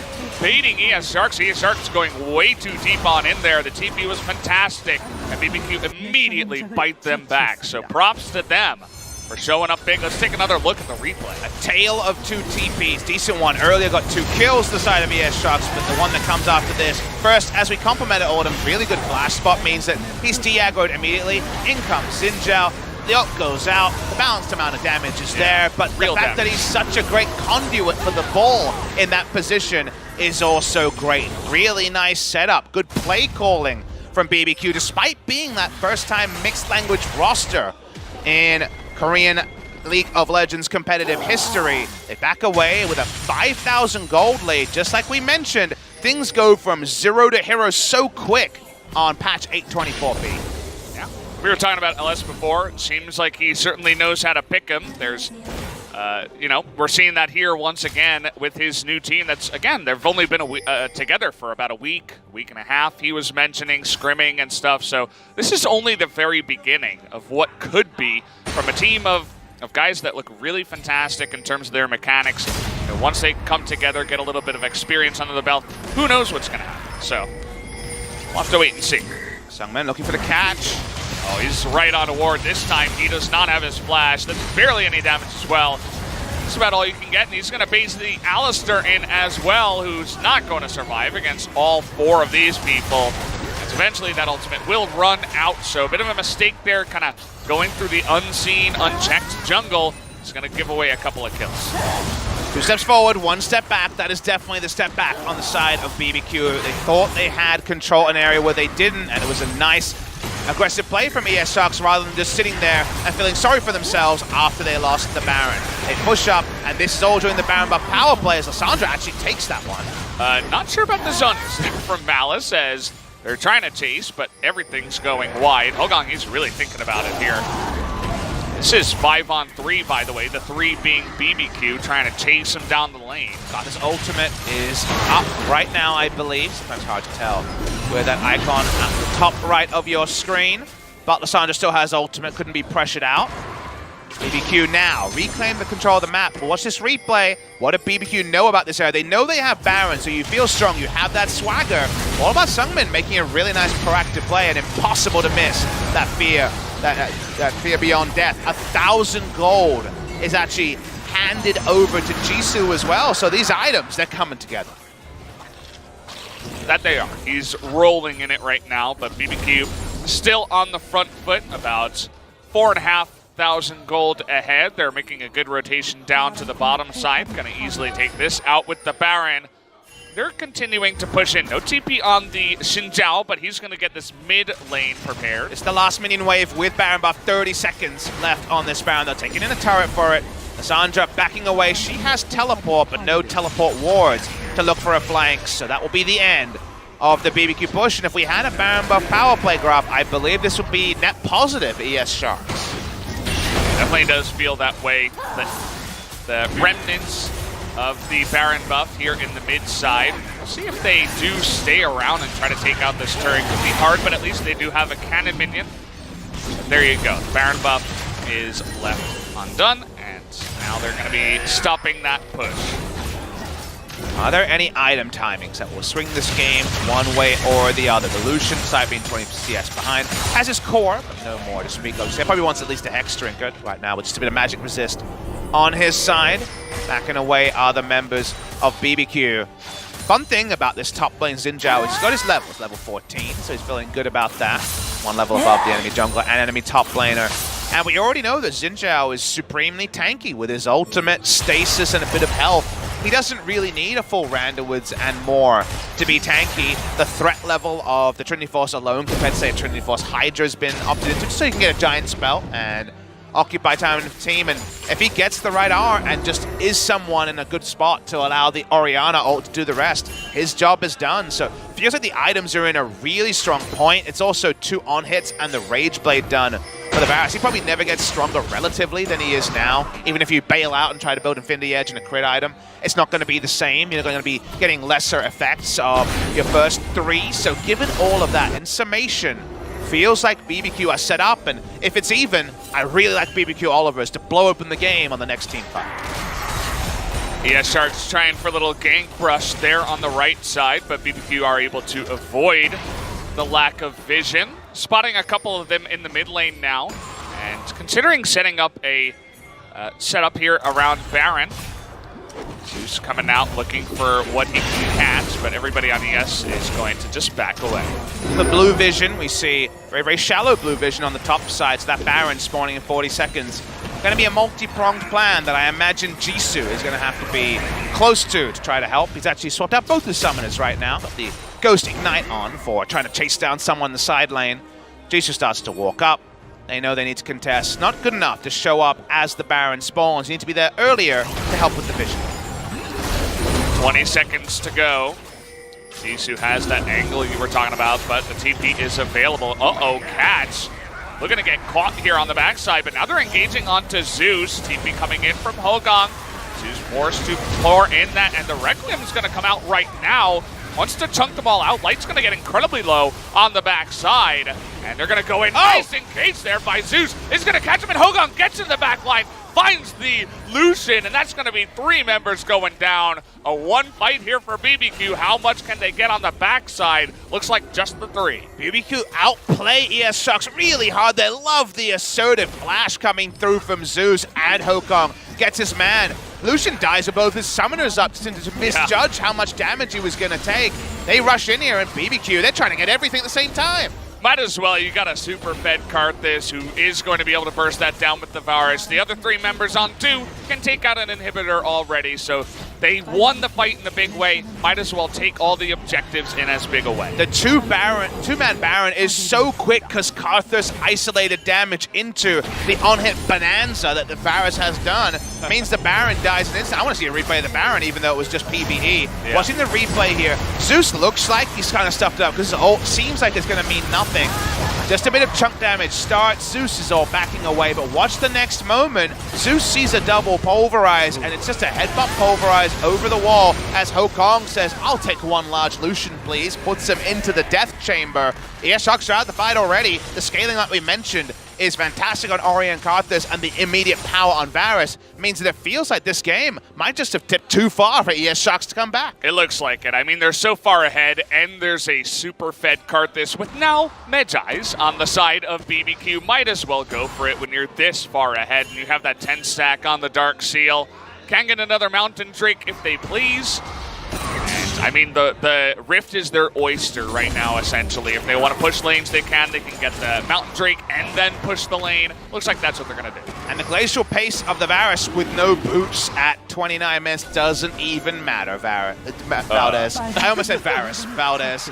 baiting ES Sharks. ES Sharks going way too deep on in there. The TP was fantastic, and BBQ immediately bite them back. So props to them for showing up big. Let's take another look at the replay. A tale of 2 TPs. Decent one. Earlier got 2 kills the side of ES Sharks, but the one that comes after this. First, as we complimented Autumn, really good flash spot means that he's de-aggroed immediately. In comes Xin Zhao. the ult goes out, the balanced amount of damage is there, but the fact that he's such a great conduit for the ball in that position is also great. Really nice setup, good play calling from BBQ, despite being that first-time mixed language roster in Korean League of Legends competitive history. They back away with a 5,000 gold lead. Just like we mentioned, things go from 0 to hero so quick on patch 824B. Yeah, we were talking about LS before. Seems like he certainly knows how to pick him. There's, you know, we're seeing that here once again with his new team. That's, again, they've only been together for about a week and a half. He was mentioning scrimming and stuff. So this is only the very beginning of what could be from a team of guys that look really fantastic in terms of their mechanics. You know, once they come together, get a little bit of experience under the belt, who knows what's going to happen. So we'll have to wait and see. Sungmin looking for the catch. Oh, he's right on a ward this time. He does not have his flash. That's barely any damage as well. That's about all you can get, and he's going to base the Alistair in as well, who's not going to survive against all four of these people. As eventually that ultimate will run out, so a bit of a mistake there, kind of going through the unseen, unchecked jungle. Is going to give away a couple of kills. 2 steps forward, 1 step back. That is definitely the step back on the side of BBQ. They thought they had control an area where they didn't, and it was a nice aggressive play from ESS rather than just sitting there and feeling sorry for themselves after they lost the Baron. They push up, and this is all during the Baron buff power play as Lissandra actually takes that one. Not sure about the Zun from Malice, as they're trying to chase, but everything's going wide. Hogong, he's really thinking about it here. This is 5-on-3, by the way, the 3 being BBQ, trying to chase him down the lane. God, his ultimate is up right now, I believe. Sometimes hard to tell with that icon at the top right of your screen. But Lissandra still has ultimate, couldn't be pressured out. BBQ now reclaim the control of the map. But watch this replay. What do BBQ know about this area? They know they have Baron, so you feel strong. You have that swagger. All about Sungmin making a really nice proactive play, and impossible to miss that fear. That fear beyond death. 1,000 gold is actually handed over to Jisoo as well. So these items, they're coming together. That they are. He's rolling in it right now, but BBQ still on the front foot, about 4,500 gold ahead. They're making a good rotation down to the bottom side. Going to easily take this out with the Baron. They're continuing to push in. No TP on the Xinjiao, but he's going to get this mid lane prepared. It's the last minion wave with Baron buff. 30 seconds left on this Baron. They're taking in a turret for it. Lissandra backing away. She has teleport, but no teleport wards to look for a flank. So that will be the end of the BBQ push. And if we had a Baron buff power play graph, I believe this would be net positive ES Sharks. Definitely does feel that way. The remnants of the Baron buff here in the mid side. We'll see if they do stay around and try to take out this turret. Could be hard, but at least they do have a cannon minion. But there you go. The Baron buff is left undone, and now they're going to be stopping that push. Are there any item timings that will swing this game one way or the other? The Lucian side being 20 CS behind has his core, but no more to speak of. So he probably wants at least a Hex Trinket right now with just a bit of magic resist on his side. Backing away are the members of BBQ. Fun thing about this top lane Xinjiao is he's got his levels, level 14, so he's feeling good about that. 1 level above the enemy jungler and enemy top laner. And we already know that Xinjiao is supremely tanky with his ultimate, stasis, and a bit of health. He doesn't really need a full Randerwoods and more to be tanky. The threat level of the Trinity Force alone compared to, say, Trinity Force Hydra has been opted into just so you can get a giant spell and occupy time in the team. And if he gets the right R and just is someone in a good spot to allow the Orianna ult to do the rest, his job is done. So it feels like the items are in a really strong point. It's also 2 on hits and the Rage Blade done for the Varus. He probably never gets stronger relatively than he is now. Even if you bail out and try to build Infinity Edge and a crit item, it's not going to be the same. You're going to be getting lesser effects of your first 3. So given all of that, in summation, feels like BBQ are set up, and if it's even, I really like BBQ Olivers to blow open the game on the next team fight. Yeah, Sharks trying for a little gank rush there on the right side, but BBQ are able to avoid the lack of vision. Spotting a couple of them in the mid lane now, and considering setting up a setup here around Baron. Zeus coming out looking for what he can catch, but everybody on ES is going to just back away. The blue vision, we see very, very shallow blue vision on the top side, so that Baron spawning in 40 seconds. Going to be a multi-pronged plan that I imagine Jisoo is going to have to be close to try to help. He's actually swapped out both his summoners right now. Got the Ghost Ignite on for trying to chase down someone in the side lane. Jisoo starts to walk up. They know they need to contest. Not good enough to show up as the Baron spawns. You need to be there earlier to help with the vision. 20 seconds to go. Jisoo has that angle you were talking about, but the TP is available. Uh-oh, catch. Looking to get caught here on the backside, but now they're engaging onto Zeus. TP coming in from Hogong. Zeus forced to pour in that, and the Requiem is going to come out right now. Wants to chunk the ball out. Light's going to get incredibly low on the backside. And they're going to go in. Nice engage there by Zeus. Is going to catch him, and Hogong gets in the back line. Finds the Lucian, and that's going to be 3 members going down. A 1 fight here for BBQ. How much can they get on the backside? Looks like just the 3. BBQ outplay ES Sharks really hard. They love the assertive flash coming through from Zeus, and Hogong gets his man. Lucian dies with both his summoners up to misjudge how much damage he was going to take. They rush in here, and BBQ, they're trying to get everything at the same time. Might as well. You got a super fed Karthus who is going to be able to burst that down with the Varus. The other 3 members on 2 can take out an inhibitor already, so they won the fight in a big way. Might as well take all the objectives in as big a way. The two-man Baron is so quick because Karthus isolated damage into the on-hit bonanza that the Varus has done. Means the Baron dies in an instant. I want to see a replay of the Baron, even though it was just PvE. Yeah. Watching the replay here, Zeus looks like he's kind of stuffed up because it seems like it's going to mean nothing. Just a bit of chunk damage starts. Zeus is all backing away, but watch the next moment. Zeus sees a double pulverize, and it's just a headbutt pulverize over the wall as Hokong says, I'll take 1 large Lucian, please. Puts him into the death chamber. ES Sharks are out of the fight already. The scaling, like we mentioned, is fantastic on Ori and Karthus, and the immediate power on Varus means that it feels like this game might just have tipped too far for ES Sharks to come back. It looks like it. I mean, they're so far ahead, and there's a super fed Karthus with now Medjai's on the side of BBQ. Might as well go for it when you're this far ahead, and you have that 10 stack on the Dark Seal. Can get another Mountain Drake if they please. I mean, the Rift is their oyster right now, essentially. If they want to push lanes, they can. They can get the Mountain Drake and then push the lane. Looks like that's what they're going to do. And the glacial pace of the Varus with no boots at 29 minutes doesn't even matter, Valdez. I almost said Varus. Valdez.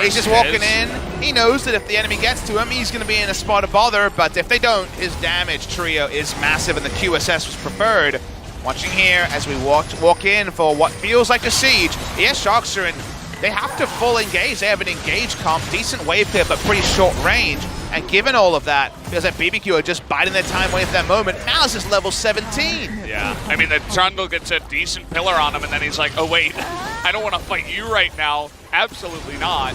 He's just walking in. He knows that if the enemy gets to him, he's going to be in a spot of bother. But if they don't, his damage trio is massive, and the QSS was preferred. Watching here as we walk in for what feels like a siege. ES Sharks are in. They have to full engage. They have an engaged comp, decent wave clear, but pretty short range. And given all of that, feels like BBQ are just biding their time waiting for that moment. Now this is level 17. Yeah, I mean, the Trundle gets a decent pillar on him, and then he's like, oh wait, I don't want to fight you right now. Absolutely not.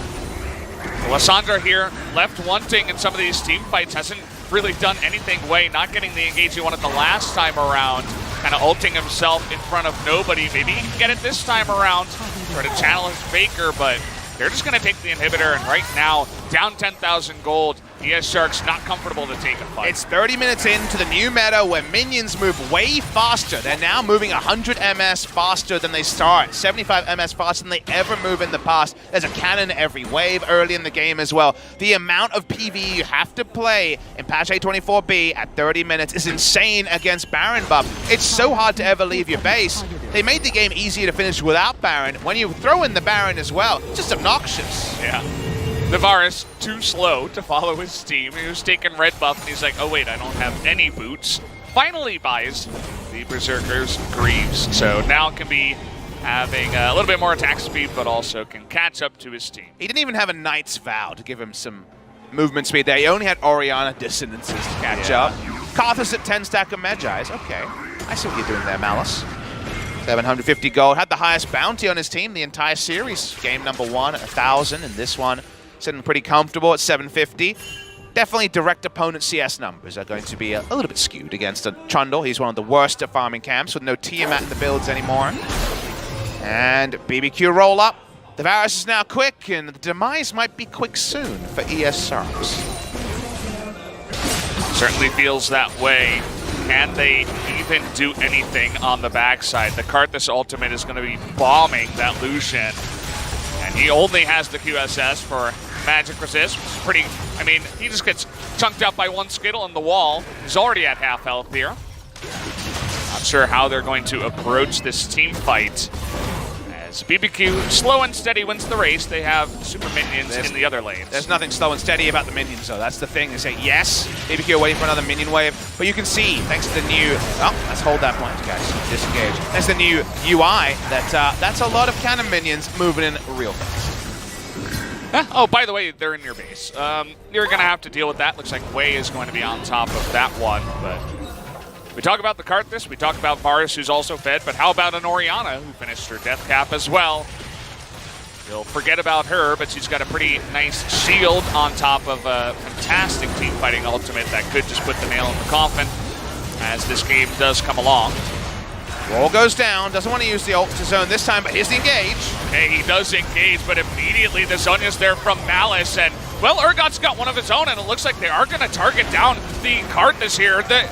Lissandra here, left wanting in some of these team fights, hasn't really done anything way, not getting the engage he wanted the last time around. Kind of ulting himself in front of nobody. Maybe he can get it this time around. Try to channel his Faker, but they're just going to take the inhibitor, and right now, down 10,000 gold. ES Sharks not comfortable to take a fight. It's 30 minutes into the new meta where minions move way faster. They're now moving 100 MS faster than they start. 75 MS faster than they ever move in the past. There's a cannon every wave early in the game as well. The amount of PvE you have to play in patch 824B at 30 minutes is insane against Baron buff. It's so hard to ever leave your base. They made the game easier to finish without Baron. When you throw in the Baron as well, it's just obnoxious. Yeah. Navarus, too slow to follow his team. He was taking red buff, and he's like, oh wait, I don't have any boots. Finally buys the Berserker's Greaves, so now can be having a little bit more attack speed, but also can catch up to his team. He didn't even have a Knight's Vow to give him some movement speed there. He only had Orianna Dissonances to catch up. Karthus at 10 stack of Medjai's. Okay, I see what you're doing there, Malice. 750 gold. Had the highest bounty on his team the entire series. Game number 1 at 1,000, and this one sitting pretty comfortable at 750. Definitely direct opponent CS numbers are going to be a little bit skewed against a Trundle. He's one of the worst at farming camps with no Tiamat in the builds anymore. And BBQ roll up. The Varus is now quick, and the demise might be quick soon for ES Sharks. Certainly feels that way. can they even do anything on the backside? The Karthus ultimate is going to be bombing that Lucian. And he only has the QSS for magic resist, which is pretty... I mean, he just gets chunked out by one Skittle in the wall. He's already at half health here. Not sure how they're going to approach this team fight. As BBQ, slow and steady, wins the race. They have super minions in the other lanes. There's nothing slow and steady about the minions, though. That's the thing. They say, yes, BBQ are waiting for another minion wave. But you can see, thanks to the new... Oh, let's hold that point, guys. Disengage. There's the new UI. That's a lot of cannon minions moving in real fast. Oh, by the way, they're in your base. You're going to have to deal with that. Looks like Wei is going to be on top of that one, but... We talk about the Karthus, we talk about Varus, who's also fed, but how about an Orianna, who finished her death cap as well? You'll forget about her, but she's got a pretty nice shield on top of a fantastic team fighting ultimate that could just put the nail in the coffin as this game does come along. Wall goes down, doesn't want to use the ult to zone this time, but here's the engage. Okay, he does engage, but immediately the Zhonya's there from Malice, and, well, Urgot's got one of his own, and it looks like they are going to target down the Karthus here. The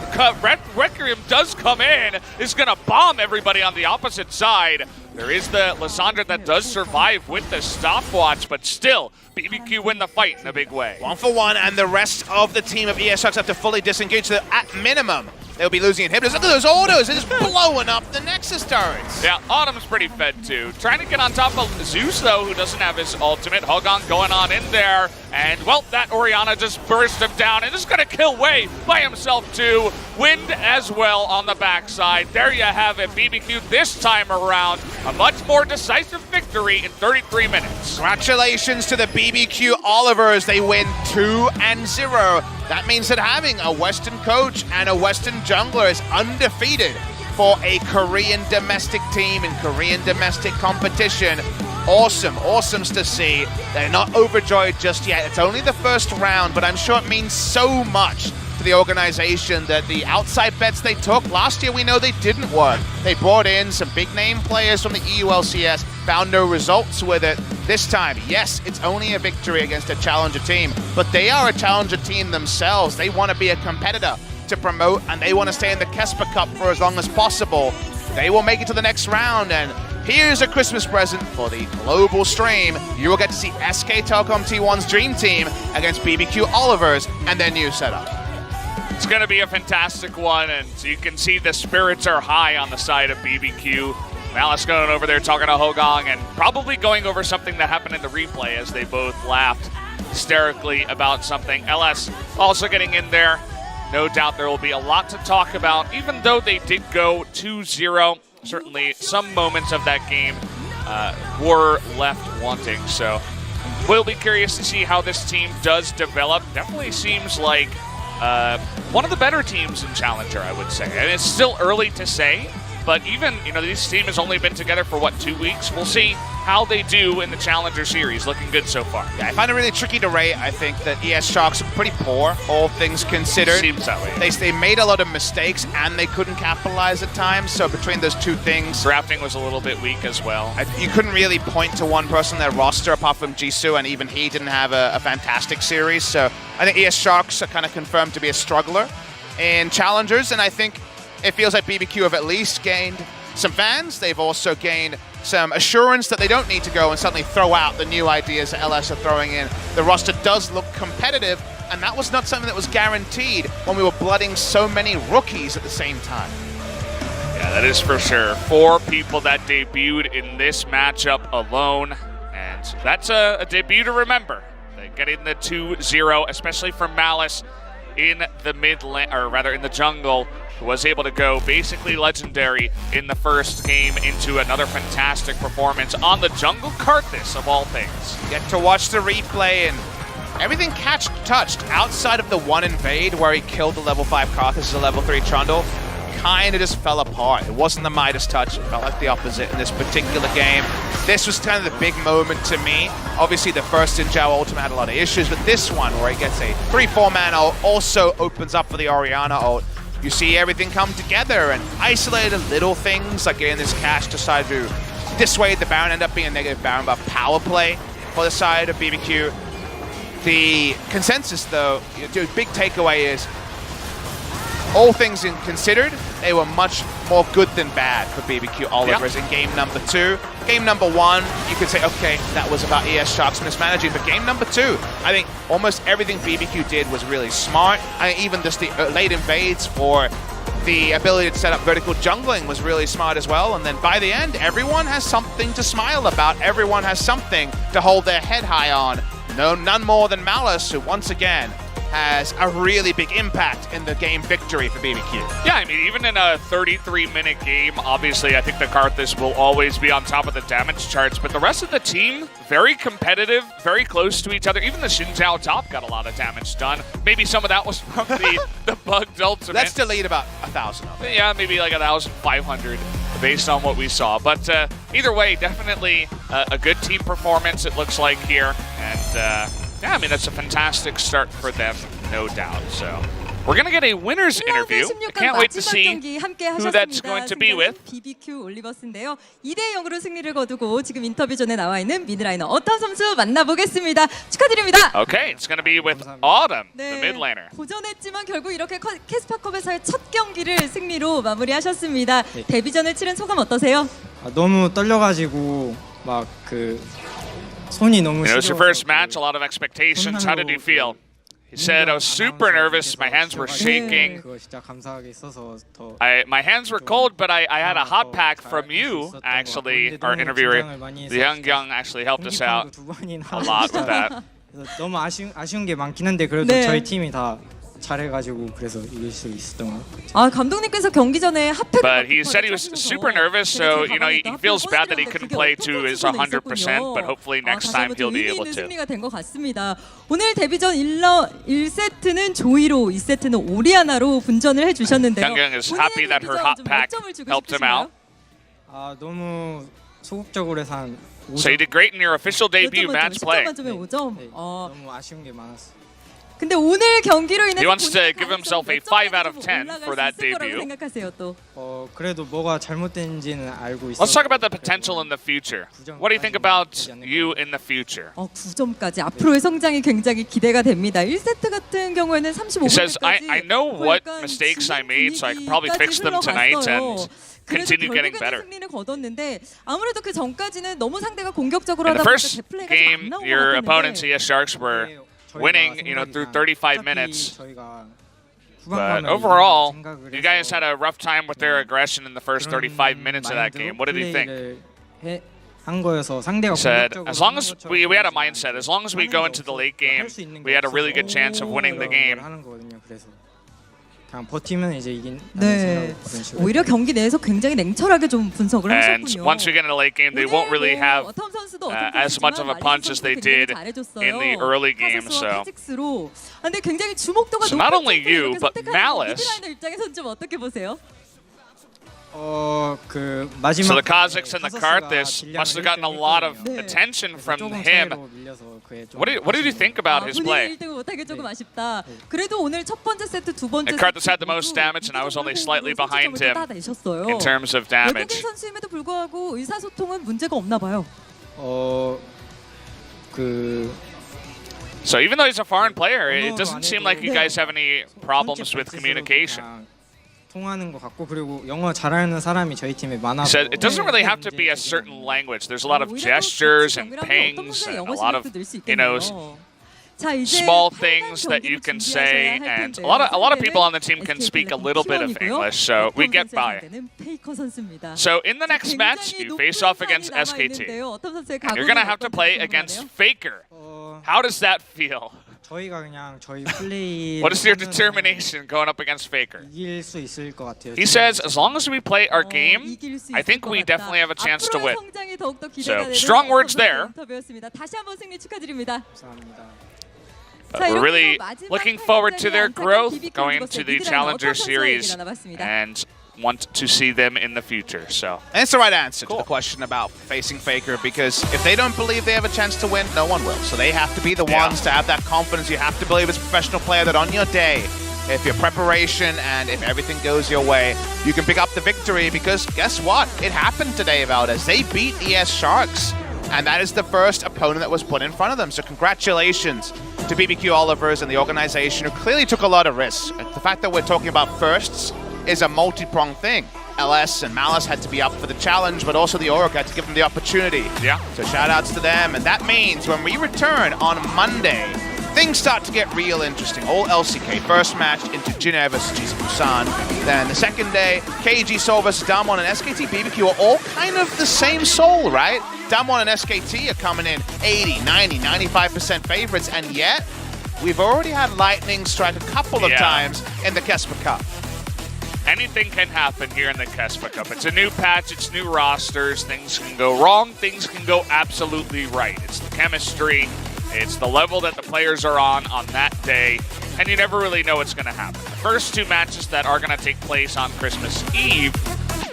Requiem does come in, is going to bomb everybody on the opposite side. There is the Lissandra that does survive with the stopwatch, but still, BBQ win the fight in a big way. 1-for-1, and the rest of the team of ESS have to fully disengage, so at minimum, they'll be losing inhibitors. Look at those autos, they're just blowing up the Nexus turrets. Yeah, Autumn's pretty fed too. Trying to get on top of Zeus though, who doesn't have his ultimate. Hogang going on in there, and well, that Orianna just burst him down and is gonna kill Wei by himself too. Wind as well on the backside. There you have it, BBQ this time around. A much more decisive victory in 33 minutes. Congratulations to the BBQ Olivers, they win 2-0. That means that having a Western coach and a Western jungler is undefeated for a Korean domestic team in Korean domestic competition. Awesome, awesome to see. They're not overjoyed just yet. It's only the first round, but I'm sure it means so much to the organization that the outside bets they took last year, we know they didn't work. They brought in some big name players from the EULCS, found no results with it. This time, yes, it's only a victory against a challenger team, but they are a challenger team themselves. They want to be a competitor to promote, and they want to stay in the KeSPA Cup for as long as possible. They will make it to the next round, and here's a Christmas present for the global stream. You will get to see SK Telecom T1's Dream Team against BBQ Olivers and their new setup. It's going to be a fantastic one, and you can see the spirits are high on the side of BBQ. Malice going over there talking to Hogang and probably going over something that happened in the replay as they both laughed hysterically about something. LS also getting in there. No doubt there will be a lot to talk about, even though they did go 2-0. Certainly some moments of that game were left wanting, so we'll be curious to see how this team does develop. Definitely seems like one of the better teams in Challenger, I would say. And it's still early to say, but even, this team has only been together for, 2 weeks? We'll see how they do in the Challenger Series. Looking good so far. Yeah, I find it really tricky to rate. I think that ES Sharks are pretty poor, all things considered. Seems that way. They made a lot of mistakes, and they couldn't capitalize at times, so between those two things... Drafting was a little bit weak as well. You couldn't really point to one person in their roster, apart from Jisoo, and even he didn't have a fantastic series, so I think ES Sharks are kind of confirmed to be a struggler in Challengers, and I think it feels like BBQ have at least gained some fans. They've also gained some assurance that they don't need to go and suddenly throw out the new ideas that LS are throwing in. The roster does look competitive, and that was not something that was guaranteed when we were blooding so many rookies at the same time. Yeah, that is for sure. 4 people that debuted in this matchup alone, and that's a debut to remember. They get in the 2-0, especially for Malice in the mid lane, or rather in the jungle, who was able to go basically legendary in the first game into another fantastic performance on the jungle Karthus of all things. Get to watch the replay, and everything touched outside of the one invade where he killed the level 5 Karthus as a level 3 Trundle. Kind of just fell apart. It wasn't the Midas touch. It felt like the opposite in this particular game. This was kind of the big moment to me. Obviously, the first Xin Zhao ultimate had a lot of issues, but this one, where he gets a 3-4 man ult, also opens up for the Orianna ult. You see everything come together and isolated little things like getting this cash decide to dissuade the Baron, end up being a negative Baron buff power play for the side of BBQ. The consensus, though, the big takeaway is all things considered, they were much more good than bad for BBQ Olivers in game number 2. Game number 1, you could say, okay, that was about ES Sharks mismanaging, but game number 2, I think almost everything BBQ did was really smart. I think even just the late invades for the ability to set up vertical jungling was really smart as well. And then by the end, everyone has something to smile about. Everyone has something to hold their head high on. No, none more than Malice, who once again has a really big impact in the game victory for BBQ. Yeah, I mean, even in a 33-minute game, obviously, I think the Karthus will always be on top of the damage charts, but the rest of the team, very competitive, very close to each other. Even the Xinjiao top got a lot of damage done. Maybe some of that was from the bugged ultimate. Let's delete about 1,000 of it. Yeah, maybe like 1,500 based on what we saw. But either way, definitely a good team performance, it looks like here. And yeah, I mean, that's a fantastic start for them, no doubt. So we're going to get a winner's interview. I can't wait to see who that's going to be with. BBQ 올리버스인데요. 2대0으로 승리를 거두고 지금 인터뷰 존에 나와 있는 미드라이너 어떤 선수 만나보겠습니다. 축하드립니다. Okay, it's going to be with Autumn, the mid laner. 고전했지만 결국 이렇게 캐스파컵에서의 첫 경기를 승리로 마무리하셨습니다. 데뷔전을 치른 소감 어떠세요? 너무 떨려가지고 막 손이 너무 It was your first match, a lot of expectations. How did you feel? He said, I was super nervous, my hands were shaking. 그거 진짜 감사하게 있어서 더 My hands were cold, but I had a hot pack from you, actually. Our interviewer, the Young actually helped us out a lot with that. 그래서 너무 아쉬운 게 많긴 한데 그래도 네. 저희 팀이 다 잘해가지고 그래서 이길 수 있었던 것 같아요. 아 감독님께서 경기 전에 핫팩을 But he said he was super nervous, so you know he feels bad that he couldn't play to his 100%, but hopefully next time he'll be able to. 승리가 된 것 같습니다. 오늘 데뷔전 1세트는 조이로, 2세트는 오리아나로 분전을 해주셨는데요. Young is happy that her hot pack helped him out. 너무 소극적으로 해서 한 5점. So you did great in your official debut match play. 10점 만점에 5점. 너무 아쉬운 게 많았어요. 근데 오늘 경기로 인해서 He wants to give himself a 5 out of 10 for that debut. 생각하세요, 또. 그래도 뭐가 잘못된지는 알고 있어요. Let's talk about the potential in the future. What do you think about you in the future? 9점까지 앞으로의 성장이 굉장히 기대가 됩니다. 1세트 같은 경우에는 35분까지. He says, I know what mistakes I made, so I can probably fix them tonight and continue getting better. 승리를 거뒀는데 아무래도 그 전까지는 너무 상대가 공격적으로 In the 하다 보니까 first 데플레이가 game, 안 나온 것 your 같았는데 opponents, ES Sharks, were winning, you know, through 35 minutes. But overall, you guys had a rough time with their aggression in the first 35 minutes of that game. What did you think? He said, as long as we had a mindset, as long as we go into the late game, we had a really good chance of winning the game. 그냥 버티면 이제 이긴다는 네, 생각으로 그런 식으로 오히려 경기 내에서 굉장히 냉철하게 좀 분석을 And 하셨군요. once we get in the late game, they won't really have 톰 선수도 as much of a punch as they did in the early game. So 근데 굉장히 주목도가 not only you, but Malice. 미드라이너 입장에서는 좀 어떻게 보세요? 그 So 마지막 the Kazakhs and the Karthus must have gotten a lot of attention from 조금 him. 차이로 밀려서 그게 좀 What did you think about his play? 1등 못하게 조금 아쉽다. 그래도 오늘 첫 번째 세트, 두 번째 And Karthus had the most damage, and I was only slightly behind him in terms of damage. 외국인 선수임에도 불구하고 의사소통은 문제가 없나 봐요. 그 So even though he's a foreign player, it doesn't seem like you guys have any problems with communication. 통하는 것 같고 그리고 영어 잘하는 사람이 저희 팀에 많아서 He said it doesn't really have to be a certain language. There's a lot of gestures and pangs and a lot of, you know, small things that you can say, and a lot of people on the team can speak a little bit of English, so we get by. So in the next match, you face off against SKT. And you're gonna have to play against Faker. How does that feel? 저희가 그냥 저희 플레이 What is your determination going up against Faker? 이길 수 있을 것 같아요. He says, as long as we play our game, I think we definitely have a chance to win. So, strong words there. 다시 한번 승리 축하드립니다. 감사합니다. But we're really looking forward to their growth going into the Challenger Series and want to see them in the future. So, And it's the right answer to the question about facing Faker, because if they don't believe they have a chance to win, no one will. So they have to be the ones to have that confidence. You have to believe as a professional player that on your day, if your preparation and if everything goes your way, you can pick up the victory, because guess what? It happened today, Valdez. They beat ES Sharks, and that is the first opponent that was put in front of them. So congratulations to BBQ Olivers and the organization, who clearly took a lot of risks. The fact that we're talking about firsts is a multi-pronged thing. LS and Malice had to be up for the challenge, but also the Orc had to give them the opportunity. Yeah. So shout outs to them. And that means when we return on Monday, things start to get real interesting. All LCK first match into Jin'er versus GC Busan. Then the second day, KG Seoul versus Damwon and SKT BBQ are all kind of the same soul, right? Damwon and SKT are coming in 80, 90, 95% favorites, and yet we've already had Lightning strike a couple of times in the KeSPA Cup. Anything can happen here in the KeSPA Cup. It's a new patch, it's new rosters. Things can go wrong, things can go absolutely right. It's the chemistry, it's the level that the players are on that day, and you never really know what's going to happen. The first two matches that are going to take place on Christmas Eve,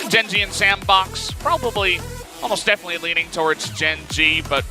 Gen G and Sandbox, probably almost definitely leaning towards Gen G, but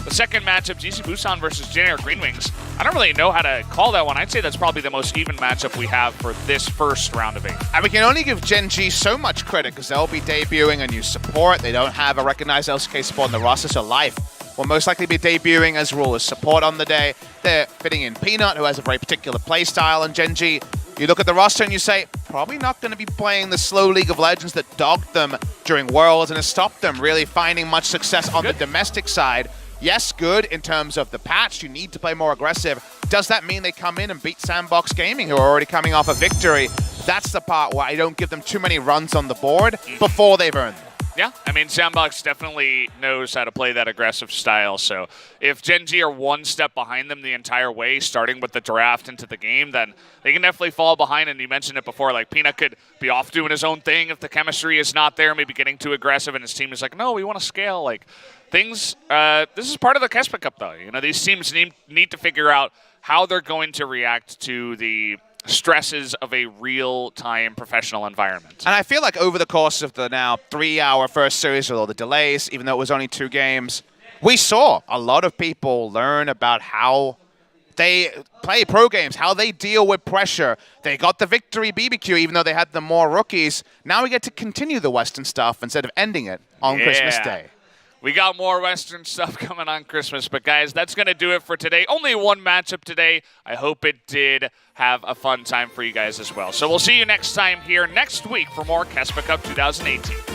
the second matchup, GC Busan versus Jin'er Green Wings, I don't really know how to call that one. I'd say that's probably the most even matchup we have for this first round of 8. And we can only give Gen G so much credit because they'll be debuting a new support. They don't have a recognized LCK support in the roster, so Life will most likely be debuting as Rule as support on the day. They're fitting in Peanut, who has a very particular playstyle in Gen G. You look at the roster and you say, probably not going to be playing the slow League of Legends that dogged them during Worlds and has stopped them really finding much success on the domestic side. Yes, good in terms of the patch. You need to play more aggressive. Does that mean they come in and beat Sandbox Gaming, who are already coming off a victory? That's the part where I don't give them too many runs on the board before they've earned them. Yeah, I mean, Sandbox definitely knows how to play that aggressive style. So if Gen G are one step behind them the entire way, starting with the draft into the game, then they can definitely fall behind. And you mentioned it before, like Peanut could be off doing his own thing if the chemistry is not there, maybe getting too aggressive, and his team is like, no, we want to scale. Like things, this is part of the KeSPA Cup, though. You know, these teams need to figure out how they're going to react to the stresses of a real-time professional environment. And I feel like over the course of the now 3-hour first series with all the delays, even though it was only 2 games, we saw a lot of people learn about how they play pro games, how they deal with pressure. They got the victory BBQ even though they had the more rookies. Now we get to continue the Western stuff instead of ending it on Christmas Day. We got more Western stuff coming on Christmas, but guys, that's going to do it for today. Only one matchup today. I hope it did have a fun time for you guys as well. So we'll see you next time here next week for more KeSPA Cup 2018.